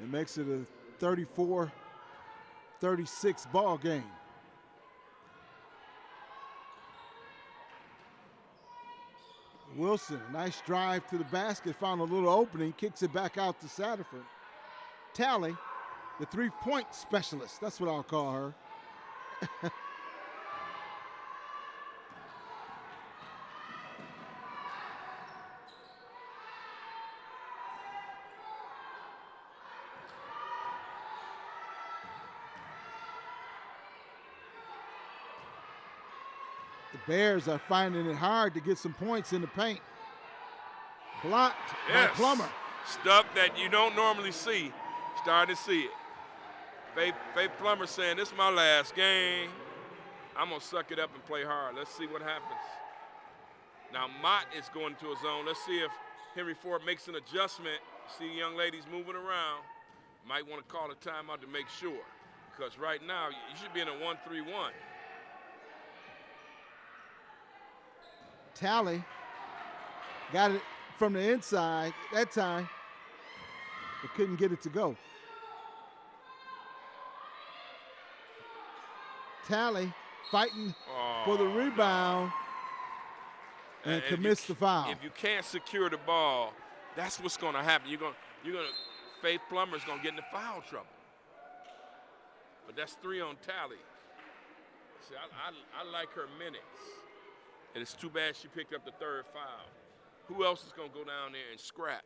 It makes it a 34-36 ball game. Wilson, nice drive to the basket, found a little opening, kicks it back out to Satterford. Tally, the three-point specialist, that's what I'll call her. The Bears are finding it hard to get some points in the paint. Blocked by Plummer. Stuff that you don't normally see. Starting to see it. Faith Plummer saying, this is my last game. I'm going to suck it up and play hard. Let's see what happens. Now, Mott is going to a zone. Let's see if Henry Ford makes an adjustment. See young ladies moving around. Might want to call a timeout to make sure. Because right now, you should be in a 1-3-1. Tally got it from the inside that time, but couldn't get it to go. Tally fighting for the rebound and commits the foul. If you can't secure the ball, that's what's going to happen. Faith Plummer's going to get into foul trouble. But that's 3 on Tally. See, I like her minutes. And it's too bad she picked up the 3rd foul. Who else is going to go down there and scrap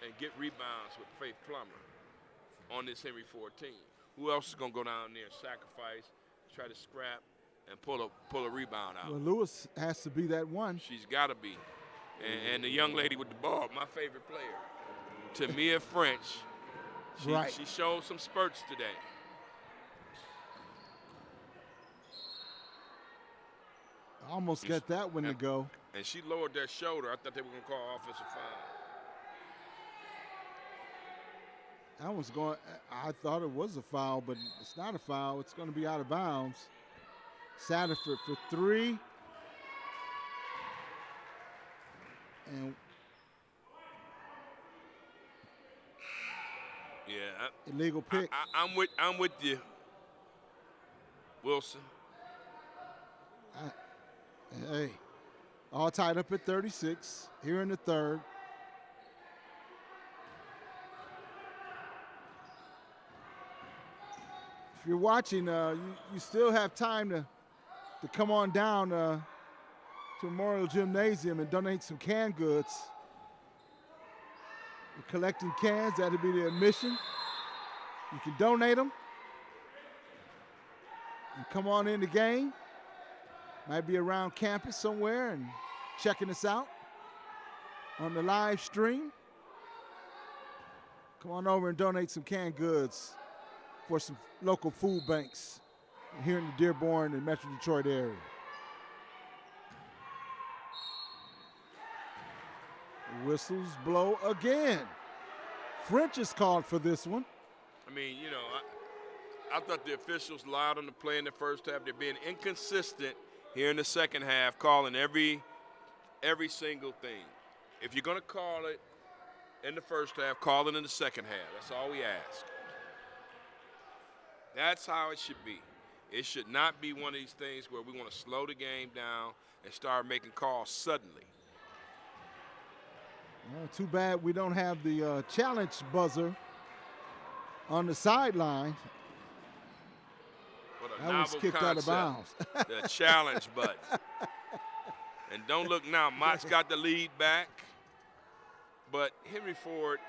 and get rebounds with Faith Plummer on this Henry Ford team? Who else is going to go down there and sacrifice, try to scrap, and pull a rebound out? Well, Lewis has to be that one. She's got to be. And the young lady with the ball, my favorite player, Tamia French. She showed some spurts today. Almost got that one to go. And she lowered that shoulder. I thought they were going to call offensive foul. That was going. I thought it was a foul, but it's not a foul. It's going to be out of bounds. Satterford for 3. And yeah, illegal pick. I'm with you, Wilson. Hey, all tied up at 36 here in the 3rd. If you're watching, you still have time to come on down to Memorial Gymnasium and donate some canned goods. We're collecting cans. That'll be the admission. You can donate them and come on in the game. Might be around campus somewhere and checking us out on the live stream. Come on over and donate some canned goods for some local food banks here in the Dearborn and Metro Detroit area. Whistles blow again. French is called for this one. I mean, you know, I thought the officials allowed them to play in the first half. They're being inconsistent here in the second half, calling every single thing. If you're going to call it in the first half, call it in the second half. That's all we ask. That's how it should be. It should not be one of these things where we want to slow the game down and start making calls suddenly. Well, too bad we don't have the challenge buzzer on the sideline. That was kicked out of bounds. The challenge button. And don't look now, Mott's got the lead back. But Henry Ford,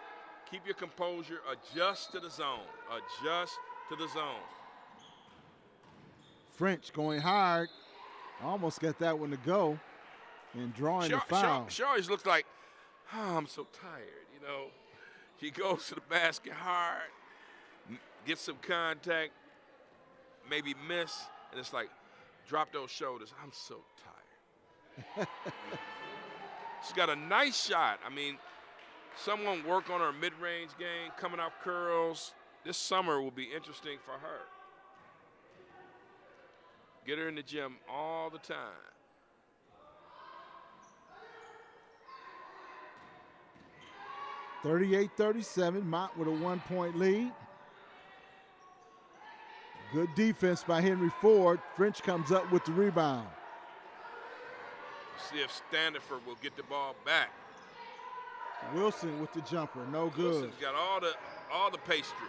keep your composure, adjust to the zone. Adjust to the zone. French going hard. Almost got that one to go and drawing the foul. She always looks like, oh, I'm so tired, you know. She goes to the basket hard, gets some contact, maybe miss, and it's like, drop those shoulders. I'm so tired. She's got a nice shot. I mean, someone work on her mid-range game, coming off curls. This summer will be interesting for her. Get her in the gym all the time. (38-37), Mott with a 1-point lead. Good defense by Henry Ford. French comes up with the rebound. See if Standiford will get the ball back. Wilson with the jumper, no good. Wilson's got all the pastry,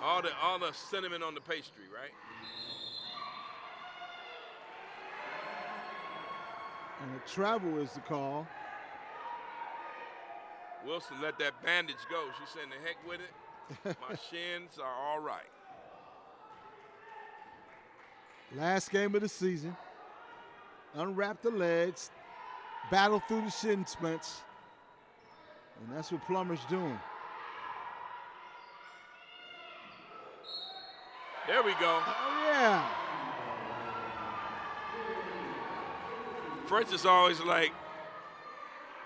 all the cinnamon on the pastry, right? And a travel is the call. Wilson let that bandage go. She's saying the heck with it. My shins are all right. Last game of the season. Unwrap the legs, battle through the shin splints. And that's what Plummer's doing. There we go. Oh, yeah. French is always like,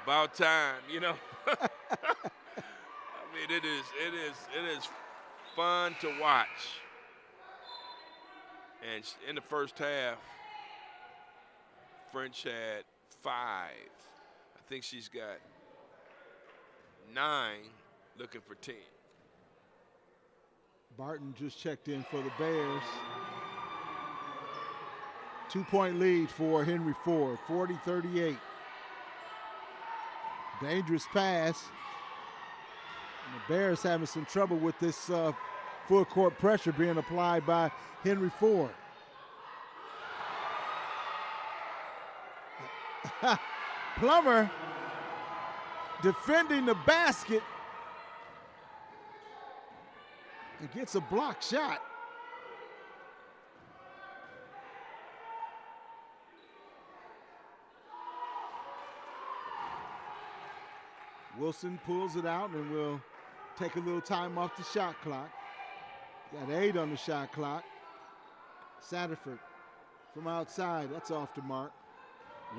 about time, you know. I mean, it is fun to watch. And in the first half, French had 5. I think she's got 9, looking for 10. Barton just checked in for the Bears. 2-point lead for Henry Ford, 40-38. Dangerous pass. And the Bears having some trouble with this full court pressure being applied by Henry Ford. Plummer defending the basket and gets a block shot. Wilson pulls it out and will take a little time off the shot clock. Got 8 on the shot clock. Satterford from outside, that's off the mark.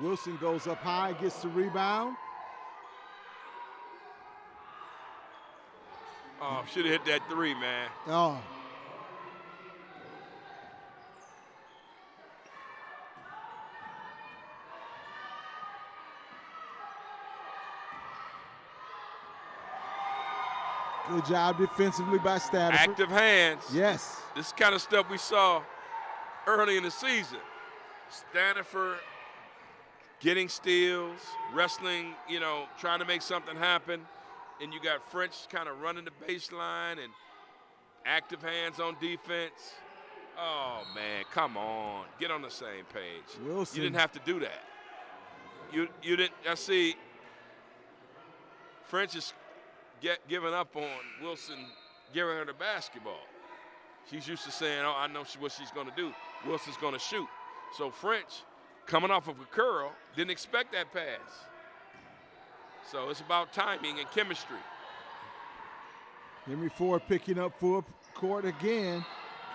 Wilson goes up high, gets the rebound. Oh, should have hit that 3, man. Oh. Good job defensively by Stanford. Active hands. Yes. This kind of stuff we saw early in the season. Stanford getting steals, wrestling, you know, trying to make something happen. And you got French kind of running the baseline and active hands on defense. Oh, man, come on. Get on the same page. Wilson. You didn't have to do that. You didn't. I see French is giving up on Wilson giving her the basketball. She's used to saying, oh, I know what she's going to do. Wilson's going to shoot. So French, coming off of a curl, didn't expect that pass. So it's about timing and chemistry. Henry Ford picking up full court again,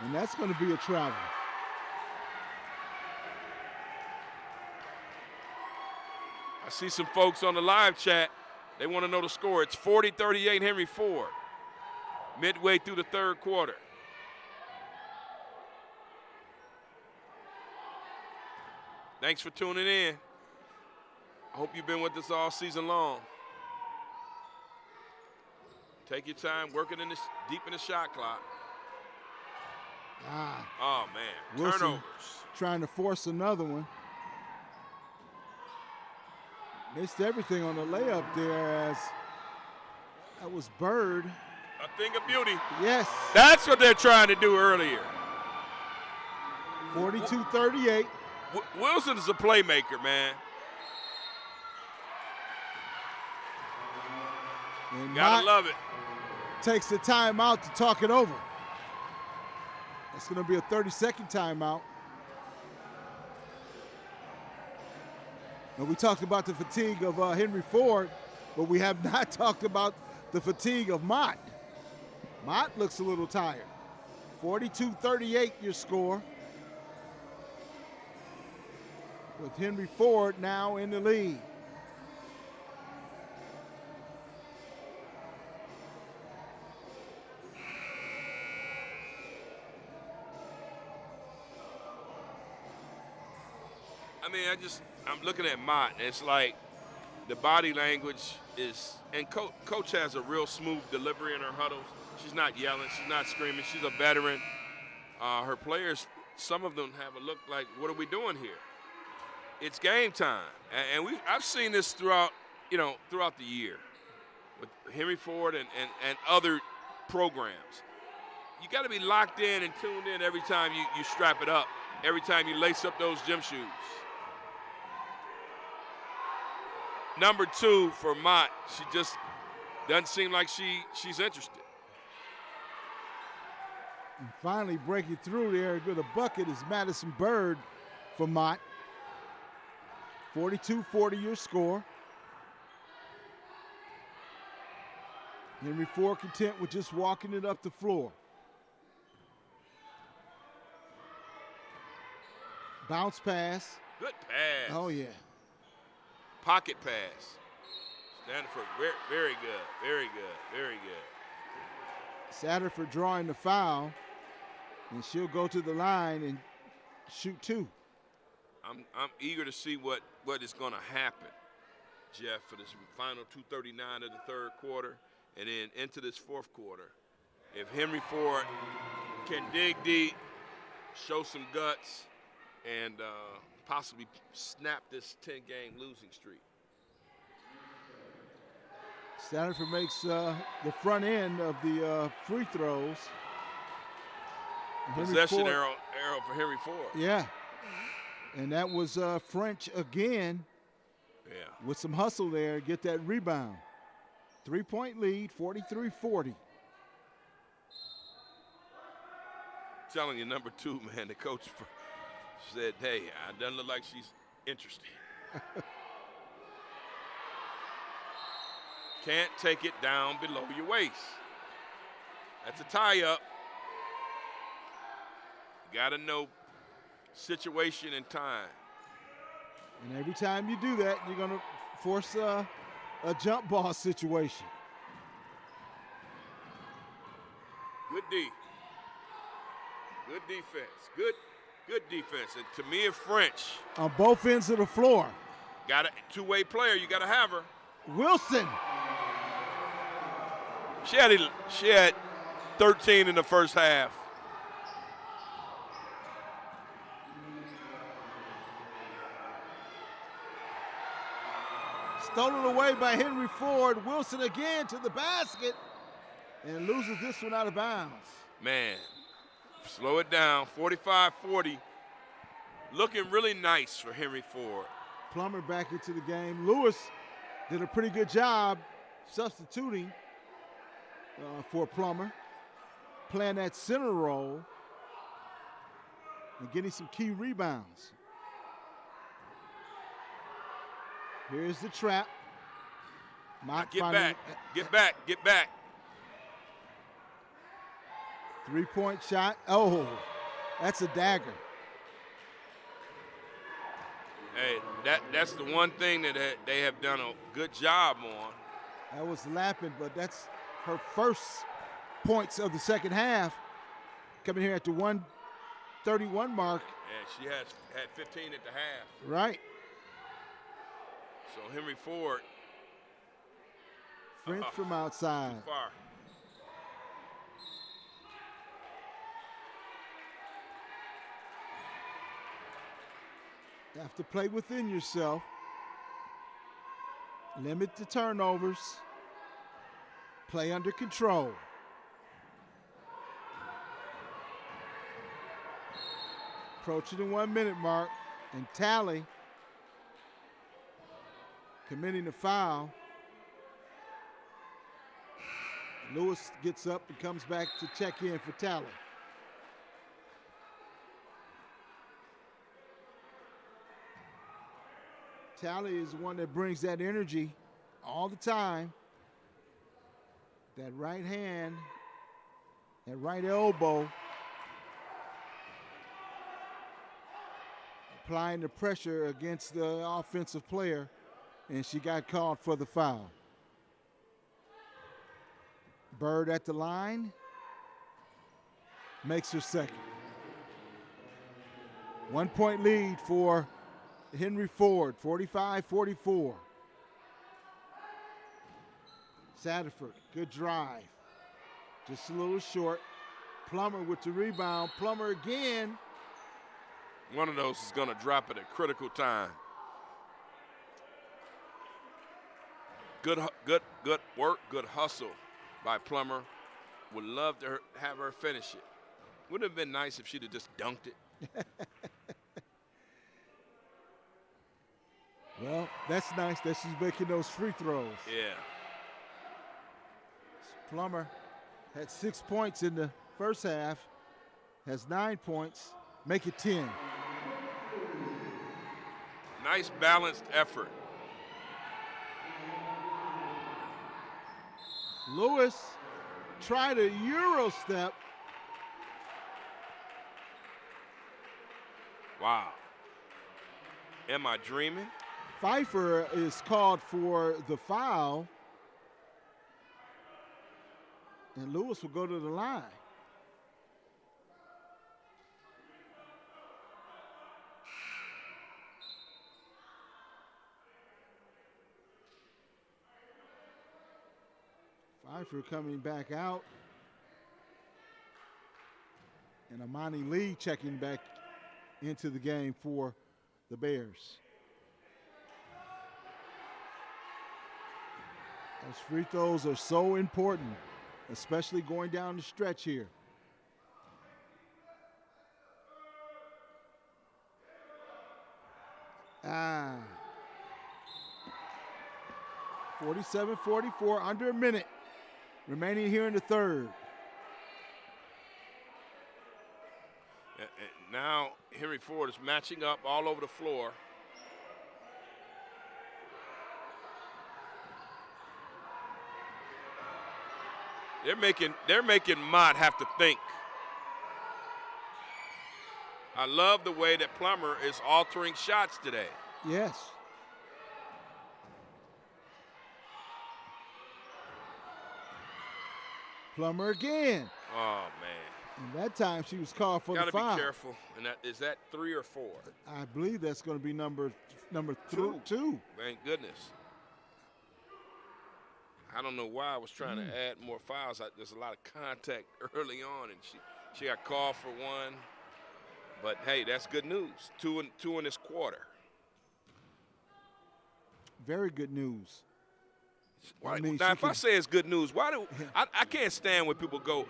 and that's going to be a travel. I see some folks on the live chat. They want to know the score. It's 40-38 Henry Ford, midway through the third quarter. Thanks for tuning in. I hope you've been with us all season long. Take your time, working in this deep in the shot clock. Oh, man, Wilson turnovers. Trying to force another one. Missed everything on the layup there as that was Bird. A thing of beauty. Yes. That's what they're trying to do earlier. 42-38. Wilson is a playmaker, man. And Gotta Mott love it. takes the timeout to talk it over. That's going to be a 30-second timeout. Now, we talked about the fatigue of Henry Ford, but we have not talked about the fatigue of Mott. Mott looks a little tired. 42-38 your score. With Henry Ford now in the lead. I mean, I'm looking at Mott, and it's like the body language is, and Coach has a real smooth delivery in her huddles. She's not yelling, she's not screaming, she's a veteran. Her players, some of them have a look like, what are we doing here? It's game time, and I've seen this throughout the year with Henry Ford and other programs. You got to be locked in and tuned in every time you strap it up, every time you lace up those gym shoes. Number 2 for Mott, she just doesn't seem like she's interested. And finally breaking through there with a bucket is Madison Bird for Mott. 42-40 your score. Henry Ford content with just walking it up the floor. Bounce pass. Good pass. Oh, yeah. Pocket pass. Stanford, very good, very good, very good. Satterford drawing the foul, and she'll go to the line and shoot 2. I'm eager to see what is going to happen, Jeff, for this final 2:39 of the third quarter and then into this fourth quarter. If Henry Ford can dig deep, show some guts, and possibly snap this 10-game losing streak. Satterford makes the front end of the free throws. Possession arrow for Henry Ford. Yeah. And that was French again. Yeah. With some hustle there, get that rebound. 3-point lead, 43-40. Telling you, number 2, man, the coach said, hey, it doesn't look like she's interested. Can't take it down below your waist. That's a tie-up. You got to know situation and time. And every time you do that, you're going to force a jump ball situation. Good D. Good defense. Good defense. And to me, it's French. On both ends of the floor. Got a two-way player. You got to have her. Wilson. She had 13 in the first half. Stolen away by Henry Ford. Wilson again to the basket and loses this one out of bounds. Man, slow it down. 45-40. Looking really nice for Henry Ford. Plummer back into the game. Lewis did a pretty good job substituting for Plummer, playing that center role and getting some key rebounds. Here's the trap. Mott get back. 3-point shot. Oh, that's a dagger. Hey, that's the one thing that they have done a good job on. That was lapping, but that's her first points of the second half. Coming here at the 1:31 mark. Yeah, she had 15 at the half. Right. So Henry Ford. French from outside. Too far. You have to play within yourself. Limit the turnovers. Play under control. Approaching the 1 minute mark, and Tally committing a foul. Lewis gets up and comes back to check in for Tally. Tally is the one that brings that energy all the time. That right hand, that right elbow, applying the pressure against the offensive player, and she got called for the foul. Bird at the line, makes her second. 1 point lead for Henry Ford, 45-44. Satterford, good drive. Just a little short. Plummer with the rebound. Plummer again. One of those is going to drop at a critical time. Good work, good hustle by Plummer. Would love to have her finish it. Would have been nice if she'd have just dunked it. Well, that's nice that she's making those free throws. Yeah. Plummer had 6 points in the first half, has 9 points, make it 10. Nice balanced effort. Lewis tried a Euro step. Wow. Am I dreaming? Pfeiffer is called for the foul, and Lewis will go to the line. Pfeiffer coming back out. And Amani Lee checking back into the game for the Bears. Those free throws are so important, especially going down the stretch here. Ah. 47-44, under a minute remaining here in the third. Now Henry Ford is matching up all over the floor. They're making Mott have to think. I love the way that Plummer is altering shots today. Yes. Plummer again. Oh, man. And that time she was called for the foul. Gotta be careful. And is that 3 or 4? I believe that's going to be number two. Thank goodness. I don't know why I was trying to add more fouls. There's a lot of contact early on, and she got called for 1. But hey, that's good news. Two in this quarter. Very good news. Why, now, if I say it's good news, why do I can't stand when people go,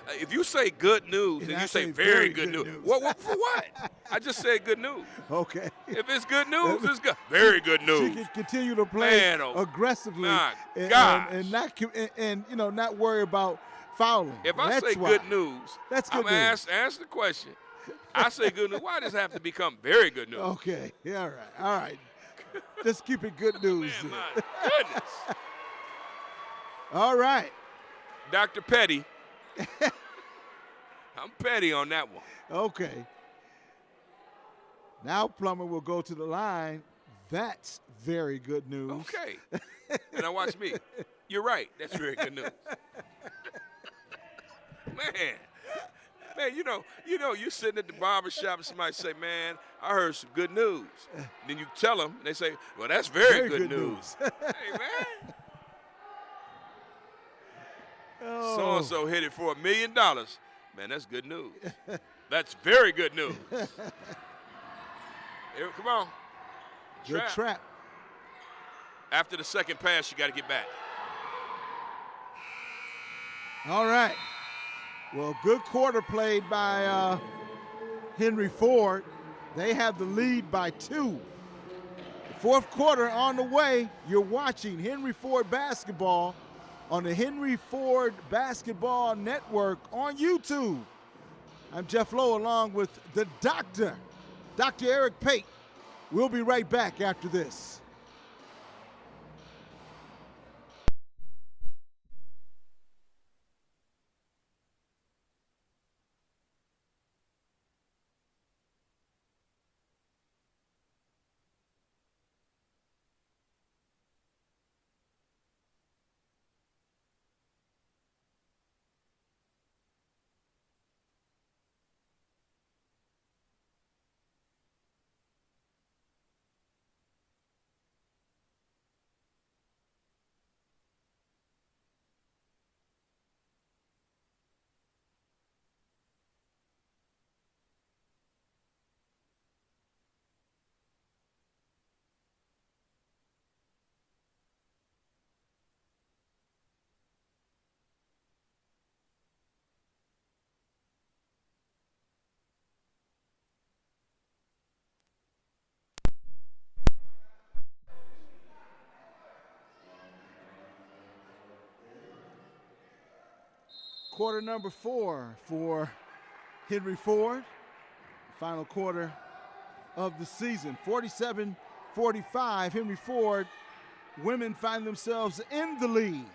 if you say good news and you say very good news. What for what? I just said good news. Okay. If it's good news, it's good. Very good news. She can continue to play aggressively and not worry about fouling. If I say good news, that's good news. Ask the question. I say good news. Why does it have to become very good news? Okay. Yeah, all right. Just keep it good news. Man, my goodness. All right. Dr. Petty. I'm petty on that one. Okay. Now Plummer will go to the line. That's very good news. Okay. And now watch me. You're right. That's very good news. Man, you sitting at the barbershop and somebody say, man, I heard some good news. Then you tell them, and they say, well, that's very good news. Hey, man. Oh. So-and-so hit it for $1 million. Man, that's good news. That's very good news. Here, come on. Good trap. After the second pass, you got to get back. All right. Well, good quarter played by Henry Ford. They have the lead by 2. The fourth quarter on the way. You're watching Henry Ford basketball on the Henry Ford Basketball Network on YouTube. I'm Jeff Lowe along with the doctor, Dr. Eric Pate. We'll be right back after this. Quarter number 4 for Henry Ford. Final quarter of the season. 47-45. Henry Ford. Women find themselves in the lead.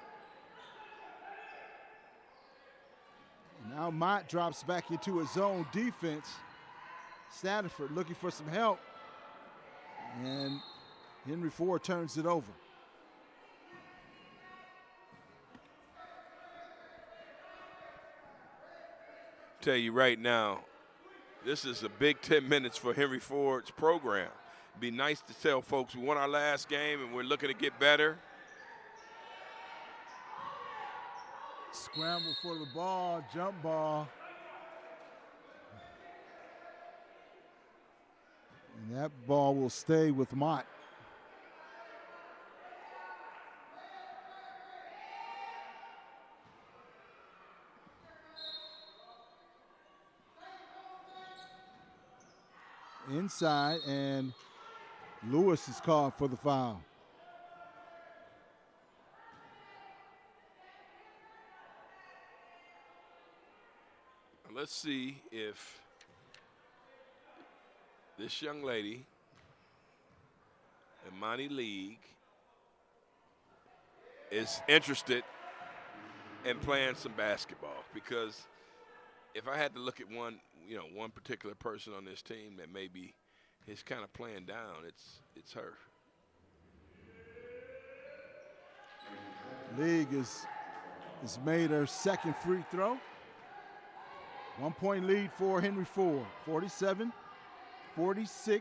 Now Mott drops back into his zone defense. Stanford looking for some help. And Henry Ford turns it over. Tell you right now, this is a big 10 minutes for Henry Ford's program. It'd be nice to tell folks we won our last game and we're looking to get better. Scramble for the ball, jump ball. And that ball will stay with Mott. Inside, and Lewis is called for the foul. Let's see if this young lady, Imani League, is interested in playing some basketball. Because if I had to look at one particular person on this team that maybe is kind of playing down, it's her. League has made her second free throw. 1 point lead for Henry Ford, 47-46. The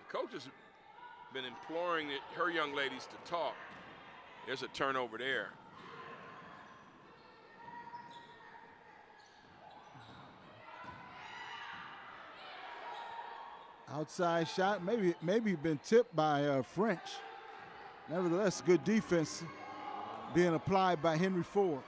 coach has been imploring her young ladies to talk. There's a turnover there. Outside shot, maybe been tipped by French. Nevertheless, good defense being applied by Henry Ford.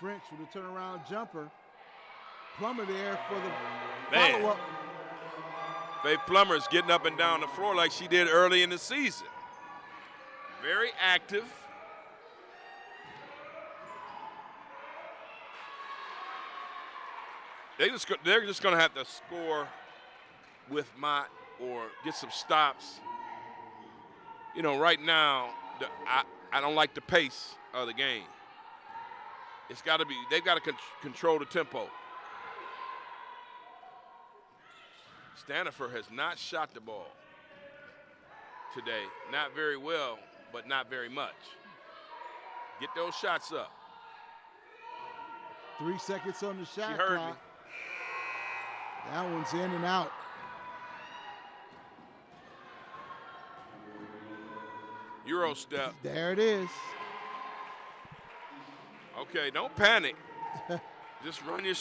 French with a turnaround jumper. Plummer there for the follow-up. Faith Plummer's getting up and down the floor like she did early in the season. Very active. They're just going to have to score with Mott or get some stops. You know, right now, I don't like the pace of the game. It's got to be, they've got to control the tempo. Stanifer has not shot the ball today. Not very well, but not very much. Get those shots up. 3 seconds on the shot She heard clock. me. That one's in and out. Euro step. There it is. Okay, don't panic. Just run your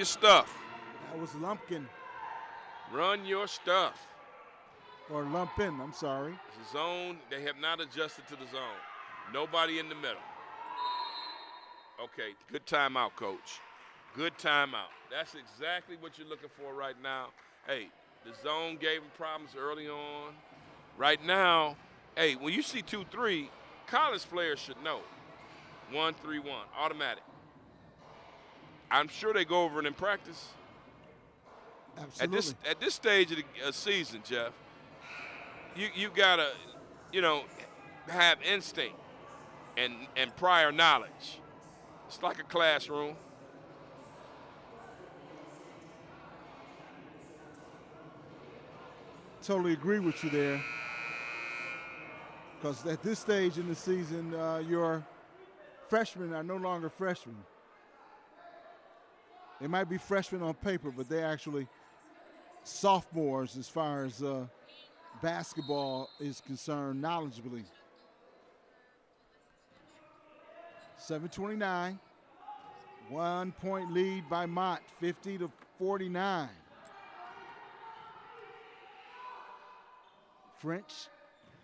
stuff. That was Lumpkin, Run your stuff. or Lumpin, I'm sorry. The zone, they have not adjusted to the zone. Nobody in the middle. Okay, good timeout, coach. Good timeout. That's exactly what you're looking for right now. Hey, the zone gave them problems early on. Right now, hey, when you see 2-3, college players should know. 1-3-1, automatic. I'm sure they go over it in practice. Absolutely. At this stage of the season, Jeff, you gotta, have instinct and prior knowledge. It's like a classroom. Totally agree with you there. Because at this stage in the season, your freshmen are no longer freshmen. They might be freshmen on paper, but they're actually sophomores as far as basketball is concerned, knowledgeably. 7:29. 1 point lead by Mott, 50-49. French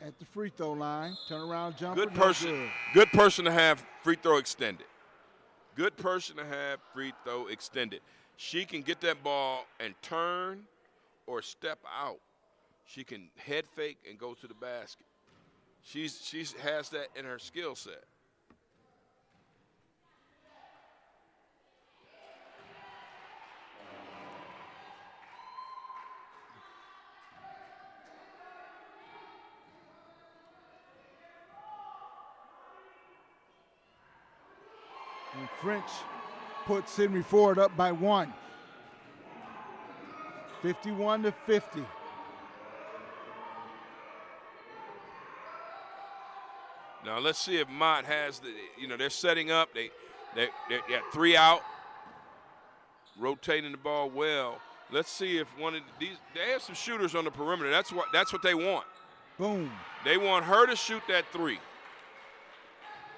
at the free throw line. Turnaround jumper. Good person. Good person to have free throw extended. Good person to have free throw extended. She can get that ball and turn or step out. She can head fake and go to the basket. She has that in her skill set. French puts Henry Ford up by 1. 51-50. Now let's see if Mott has the, they're setting up. They got 3 out, rotating the ball well. Let's see if one of these, they have some shooters on the perimeter. That's what they want. Boom. They want her to shoot that 3.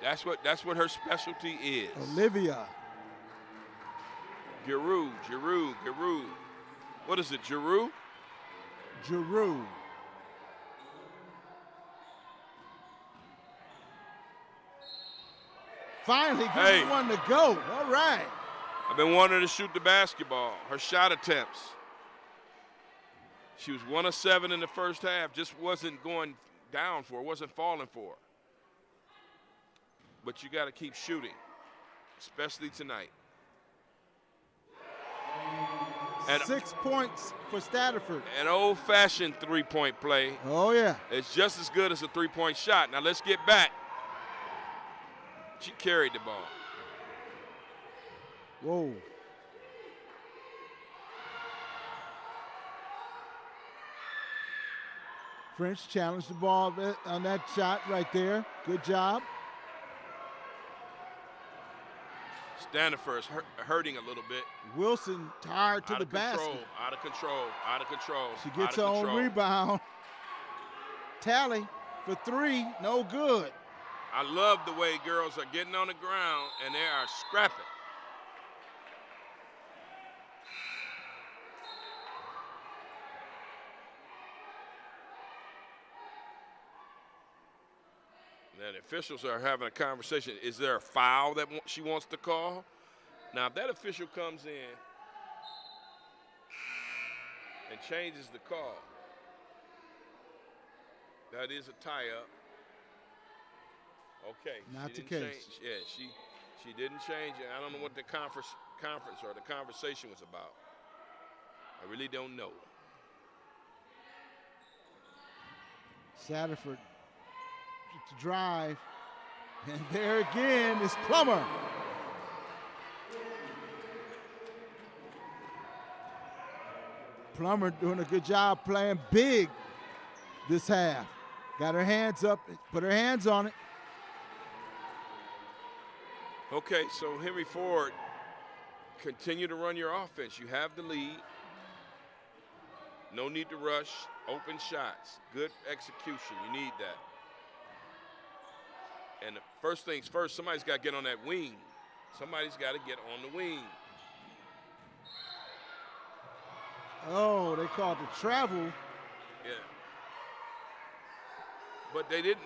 That's what her specialty is. Olivia. Giroux. What is it, Giroux? Giroux. Finally getting one to go. All right. I've been wanting her to shoot the basketball. Her shot attempts. She was 1 of 7 in the first half. Just wasn't going down for her, wasn't falling for her. But you got to keep shooting, especially tonight. And 6 points for Stafford. An old-fashioned three-point play. Oh, yeah. It's just as good as a three-point shot. Now let's get back. She carried the ball. Whoa. French challenged the ball on that shot right there. Good job. Stanford's hurting a little bit. Wilson tired to the basket. Out of control. She gets her own rebound. Tally for 3, no good. I love the way girls are getting on the ground and they are scrapping. And the officials are having a conversation. Is there a foul that she wants to call? Now, if that official comes in and changes the call, that is a tie-up. Okay. Not the case. She didn't change it. I don't know what the conference or the conversation was about. I really don't know. Satterford to drive. And there again is Plummer. Plummer doing a good job playing big this half. Got her hands up, put her hands on it. Okay, so Henry Ford, continue to run your offense. You have the lead. No need to rush. Open shots. Good execution. You need that. And the first things first, somebody's got to get on that wing. Somebody's got to get on the wing. Oh, they called the travel. Yeah. But they didn't,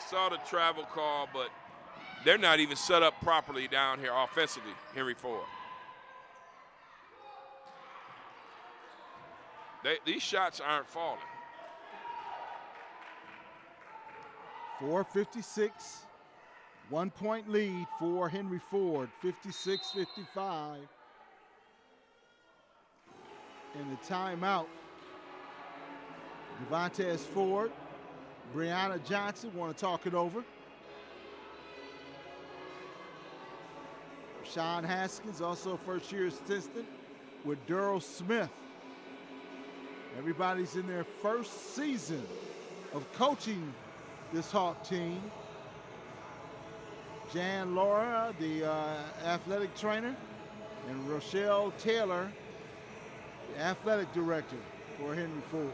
saw the travel call, but they're not even set up properly down here offensively, Henry Ford. These shots aren't falling. 4:56, 1 point lead for Henry Ford, 56-55. And the timeout. Devontae Ford, Brianna Johnson want to talk it over. Sean Haskins, also a first-year assistant with Durrell Smith. Everybody's in their first season of coaching this Hawk team. Jan Laura, the athletic trainer, and Rochelle Taylor, the athletic director for Henry Ford.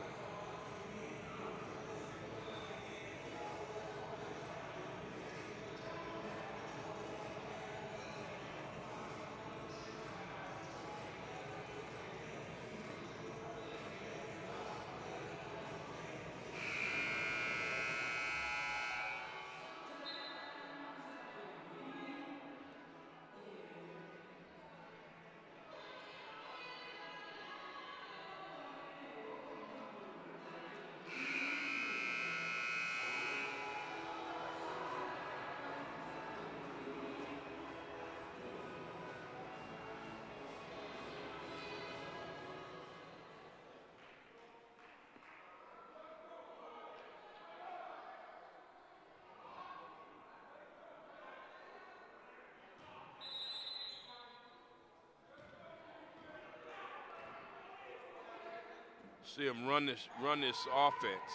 See him run this offense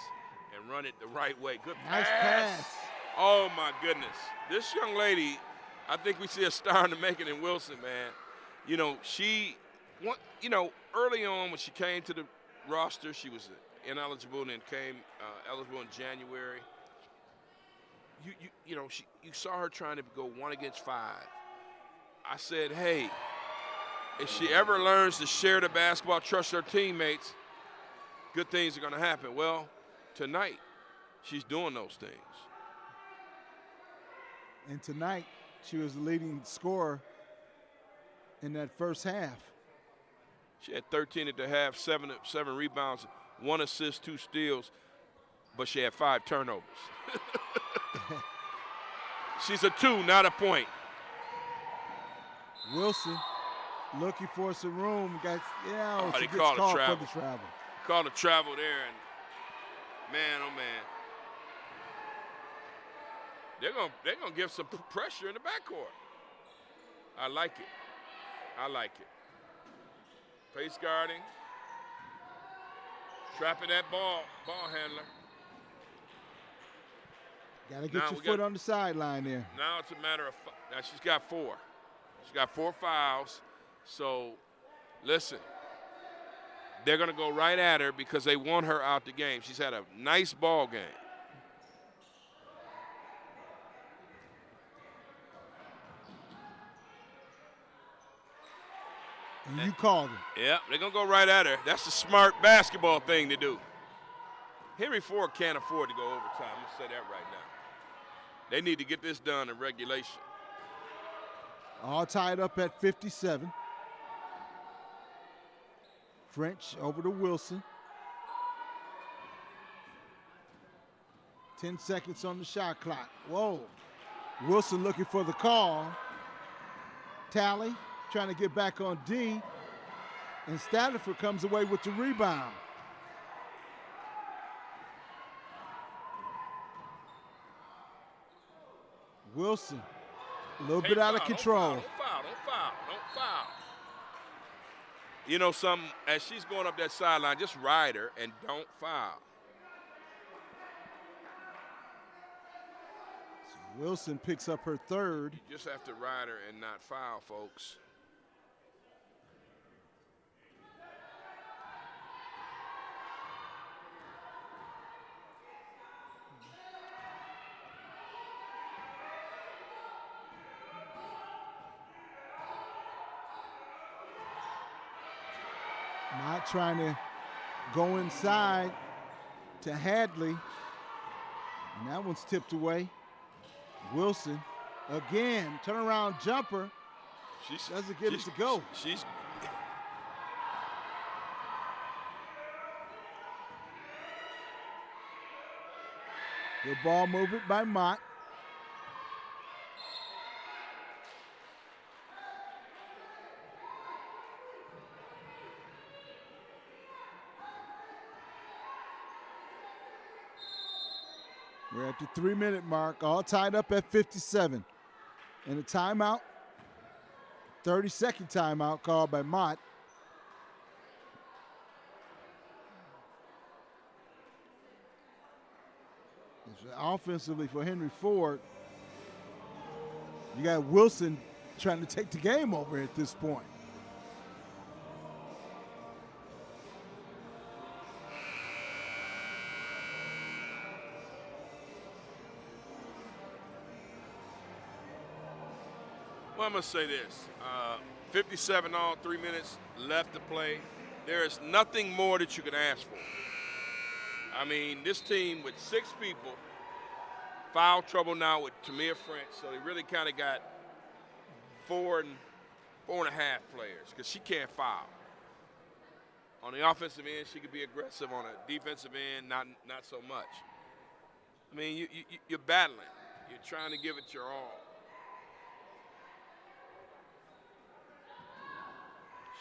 and run it the right way. Good Nice pass. Oh, my goodness. This young lady, I think we see a star in the making in Wilson, man. You know, early on when she came to the roster, she was ineligible and then came eligible in January. You saw her trying to go 1 against 5. I said, hey, if she ever learns to share the basketball, trust her teammates, good things are going to happen. Well, tonight, she's doing those things. And tonight, she was the leading scorer in that first half. She had 13 at the half, 7 rebounds, 1 assist, 2 steals, but she had 5 turnovers. She's a 2, not a point. Wilson looking for some room. They She gets called called a travel. for the travel. Called a travel there, and man, oh man. They're gonna give some pressure in the backcourt. I like it. Pace guarding. Trapping that ball handler. Got to get your foot on the sideline there. Now it's a matter of now she's got 4. She's got 4 fouls. So, listen, they're going to go right at her because they want her out the game. She's had a nice ball game. And you called it. Yeah, they're going to go right at her. That's a smart basketball thing to do. Henry Ford can't afford to go overtime. I'm going to say that right now. They need to get this done in regulation. All tied up at 57. French over to Wilson. 10 seconds on the shot clock. Whoa. Wilson looking for the call. Tally trying to get back on D. And Stafford comes away with the rebound. Wilson, a little bit out of control. Don't foul. You know something, as she's going up that sideline, just ride her and don't foul. So Wilson picks up her third. You just have to ride her and not foul, folks. Mott trying to go inside to Hadley. And that one's tipped away. Wilson again, turnaround jumper. Doesn't get it to go. Good ball movement by Mott. We're at the 3-minute mark, all tied up at 57. And a timeout, 30-second timeout called by Mott. Offensively for Henry Ford, you got Wilson trying to take the game over at this point. Well, I'm going to say this. 57 all, 3 minutes left to play. There is nothing more that you can ask for. I mean, this team with 6 people, foul trouble now with Tamir French, so they really kind of got 4 and a half players because she can't foul. On the offensive end, she could be aggressive. On the defensive end, not so much. I mean, you're battling. You're trying to give it your all.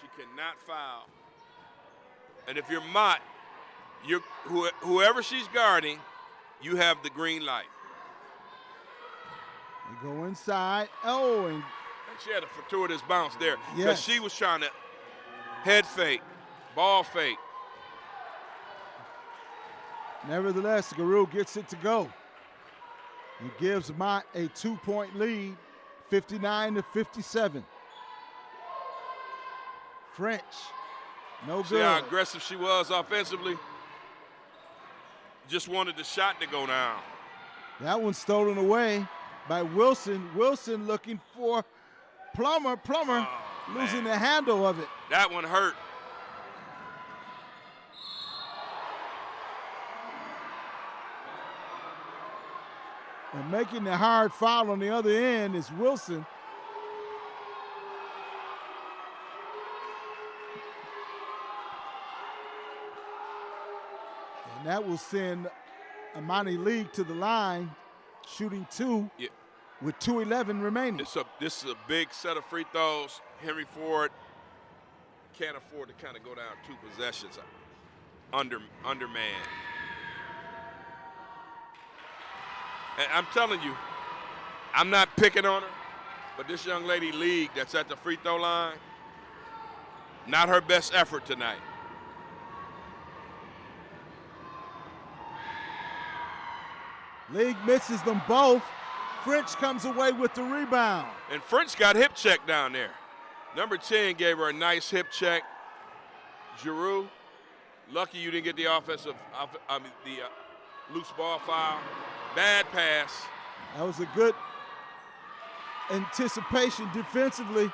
She cannot foul. And if you're Mott, whoever she's guarding, you have the green light. They go inside. Oh, and she had a fortuitous bounce there because yes. she was trying to head fake, ball fake. Nevertheless, Garou gets it to go. He gives Mott a 2-point lead, 59-57. French, no good. See how aggressive she was offensively? Just wanted the shot to go down. That one stolen away by Wilson. Wilson looking for Plummer. Plummer losing the handle of it. That one hurt. And making the hard foul on the other end is Wilson. And that will send Amani League to the line, shooting 2 with 2:11 remaining. This is a big set of free throws. Henry Ford can't afford to kind of go down 2 possessions undermanned. And I'm telling you, I'm not picking on her, but this young lady League that's at the free throw line, not her best effort tonight. League misses them both. French comes away with the rebound. And French got hip check down there. Number 10 gave her a nice hip check. Giroux, lucky you didn't get the loose ball foul. Bad pass. That was a good anticipation defensively.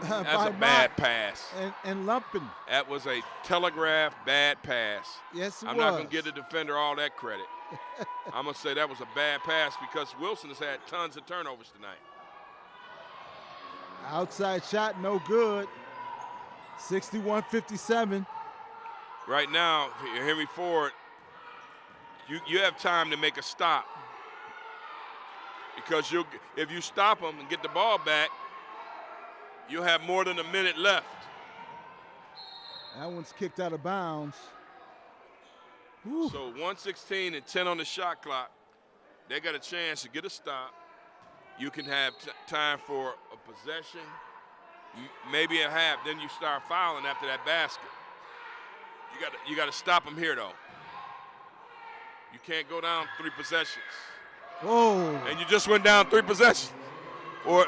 That's a bad pass. And lumping. That was a telegraphed bad pass. Yes, it was. I'm not going to give the defender all that credit. I'm going to say that was a bad pass because Wilson has had tons of turnovers tonight. Outside shot, no good. 61-57. Right now, Henry Ford, you have time to make a stop because if you stop him and get the ball back, you'll have more than a minute left. That one's kicked out of bounds. Whew. So 1:16 and 10 on the shot clock. They got a chance to get a stop. You can have time for a possession, maybe a half. Then you start fouling after that basket. You got to stop them here though. You can't go down 3 possessions. Whoa! And you just went down 3 possessions, or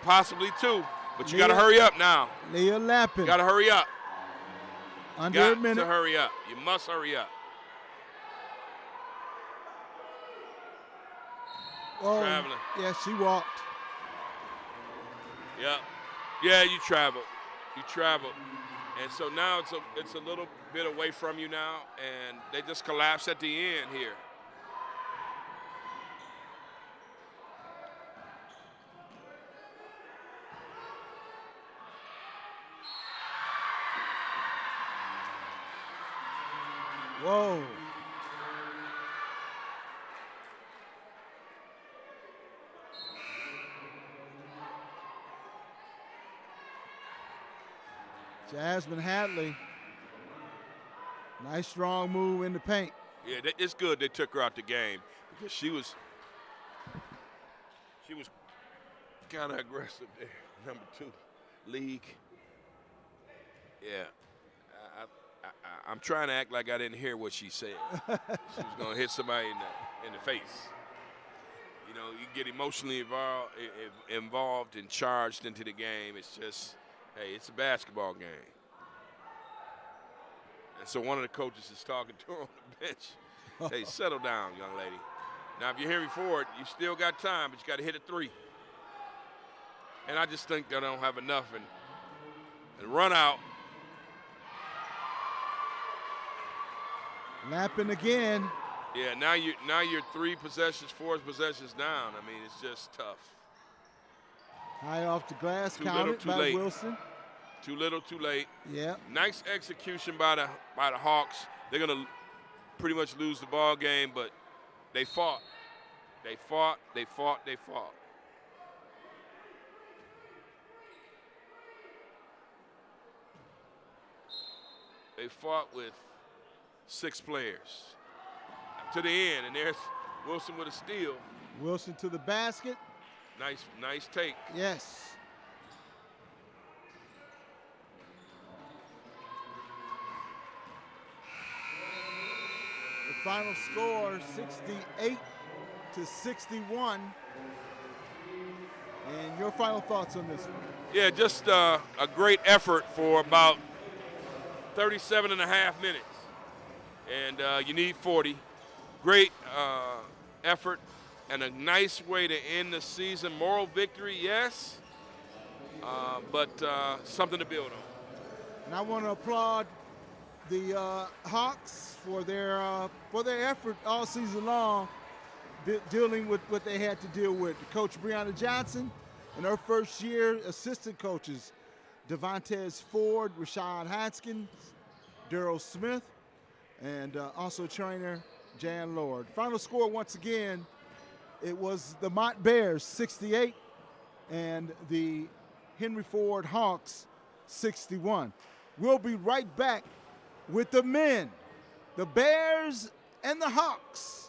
possibly 2. But you got to hurry up now. Leah Lappin. Got to hurry up. Under a minute. Got to hurry up. You must hurry up. Oh, traveling. Yeah, she walked. Yep. Yeah, you traveled. You traveled. And so now it's a little bit away from you now, and they just collapse at the end here. Whoa. Jasmine Hadley. Nice strong move in the paint. Yeah, it's good they took her out the game because she was kind of aggressive there. Number 2, League. Yeah. I'm trying to act like I didn't hear what she said. She was going to hit somebody in the face. You know, you get emotionally involved and charged into the game. It's just, hey, it's a basketball game. And so one of the coaches is talking to her on the bench. Hey, settle down, young lady. Now, if you're Henry Ford, you still got time, but you got to hit a 3. And I just think they don't have enough. And run out. Lapping again. Yeah, now you're 3 possessions, 4 possessions down. I mean, it's just tough. High off the glass, Too counted little, too by late. Wilson. Too little, too late. Yeah. Nice execution by the Hawks. They're gonna pretty much lose the ball game, but they fought. They fought. They fought. They fought. They fought with 6 players to the end, and there's Wilson with a steal. Wilson to the basket. Nice take. Yes. Final score 68 to 61. And your final thoughts on this one? Yeah, just a great effort for about 37 and a half minutes. And you need 40. Great effort and a nice way to end the season. Moral victory, yes, but something to build on. And I want to applaud the Hawks for their effort all season long, dealing with what they had to deal with. Coach Breonna Johnson and her first year assistant coaches, Devontae Ford, Rashad Haskins, Daryl Smith, and also trainer Jan Lord. Final score, once again, it was the Mott Bears 68 and the Henry Ford Hawks 61. We'll be right back with the men, the Bears and the Hawks.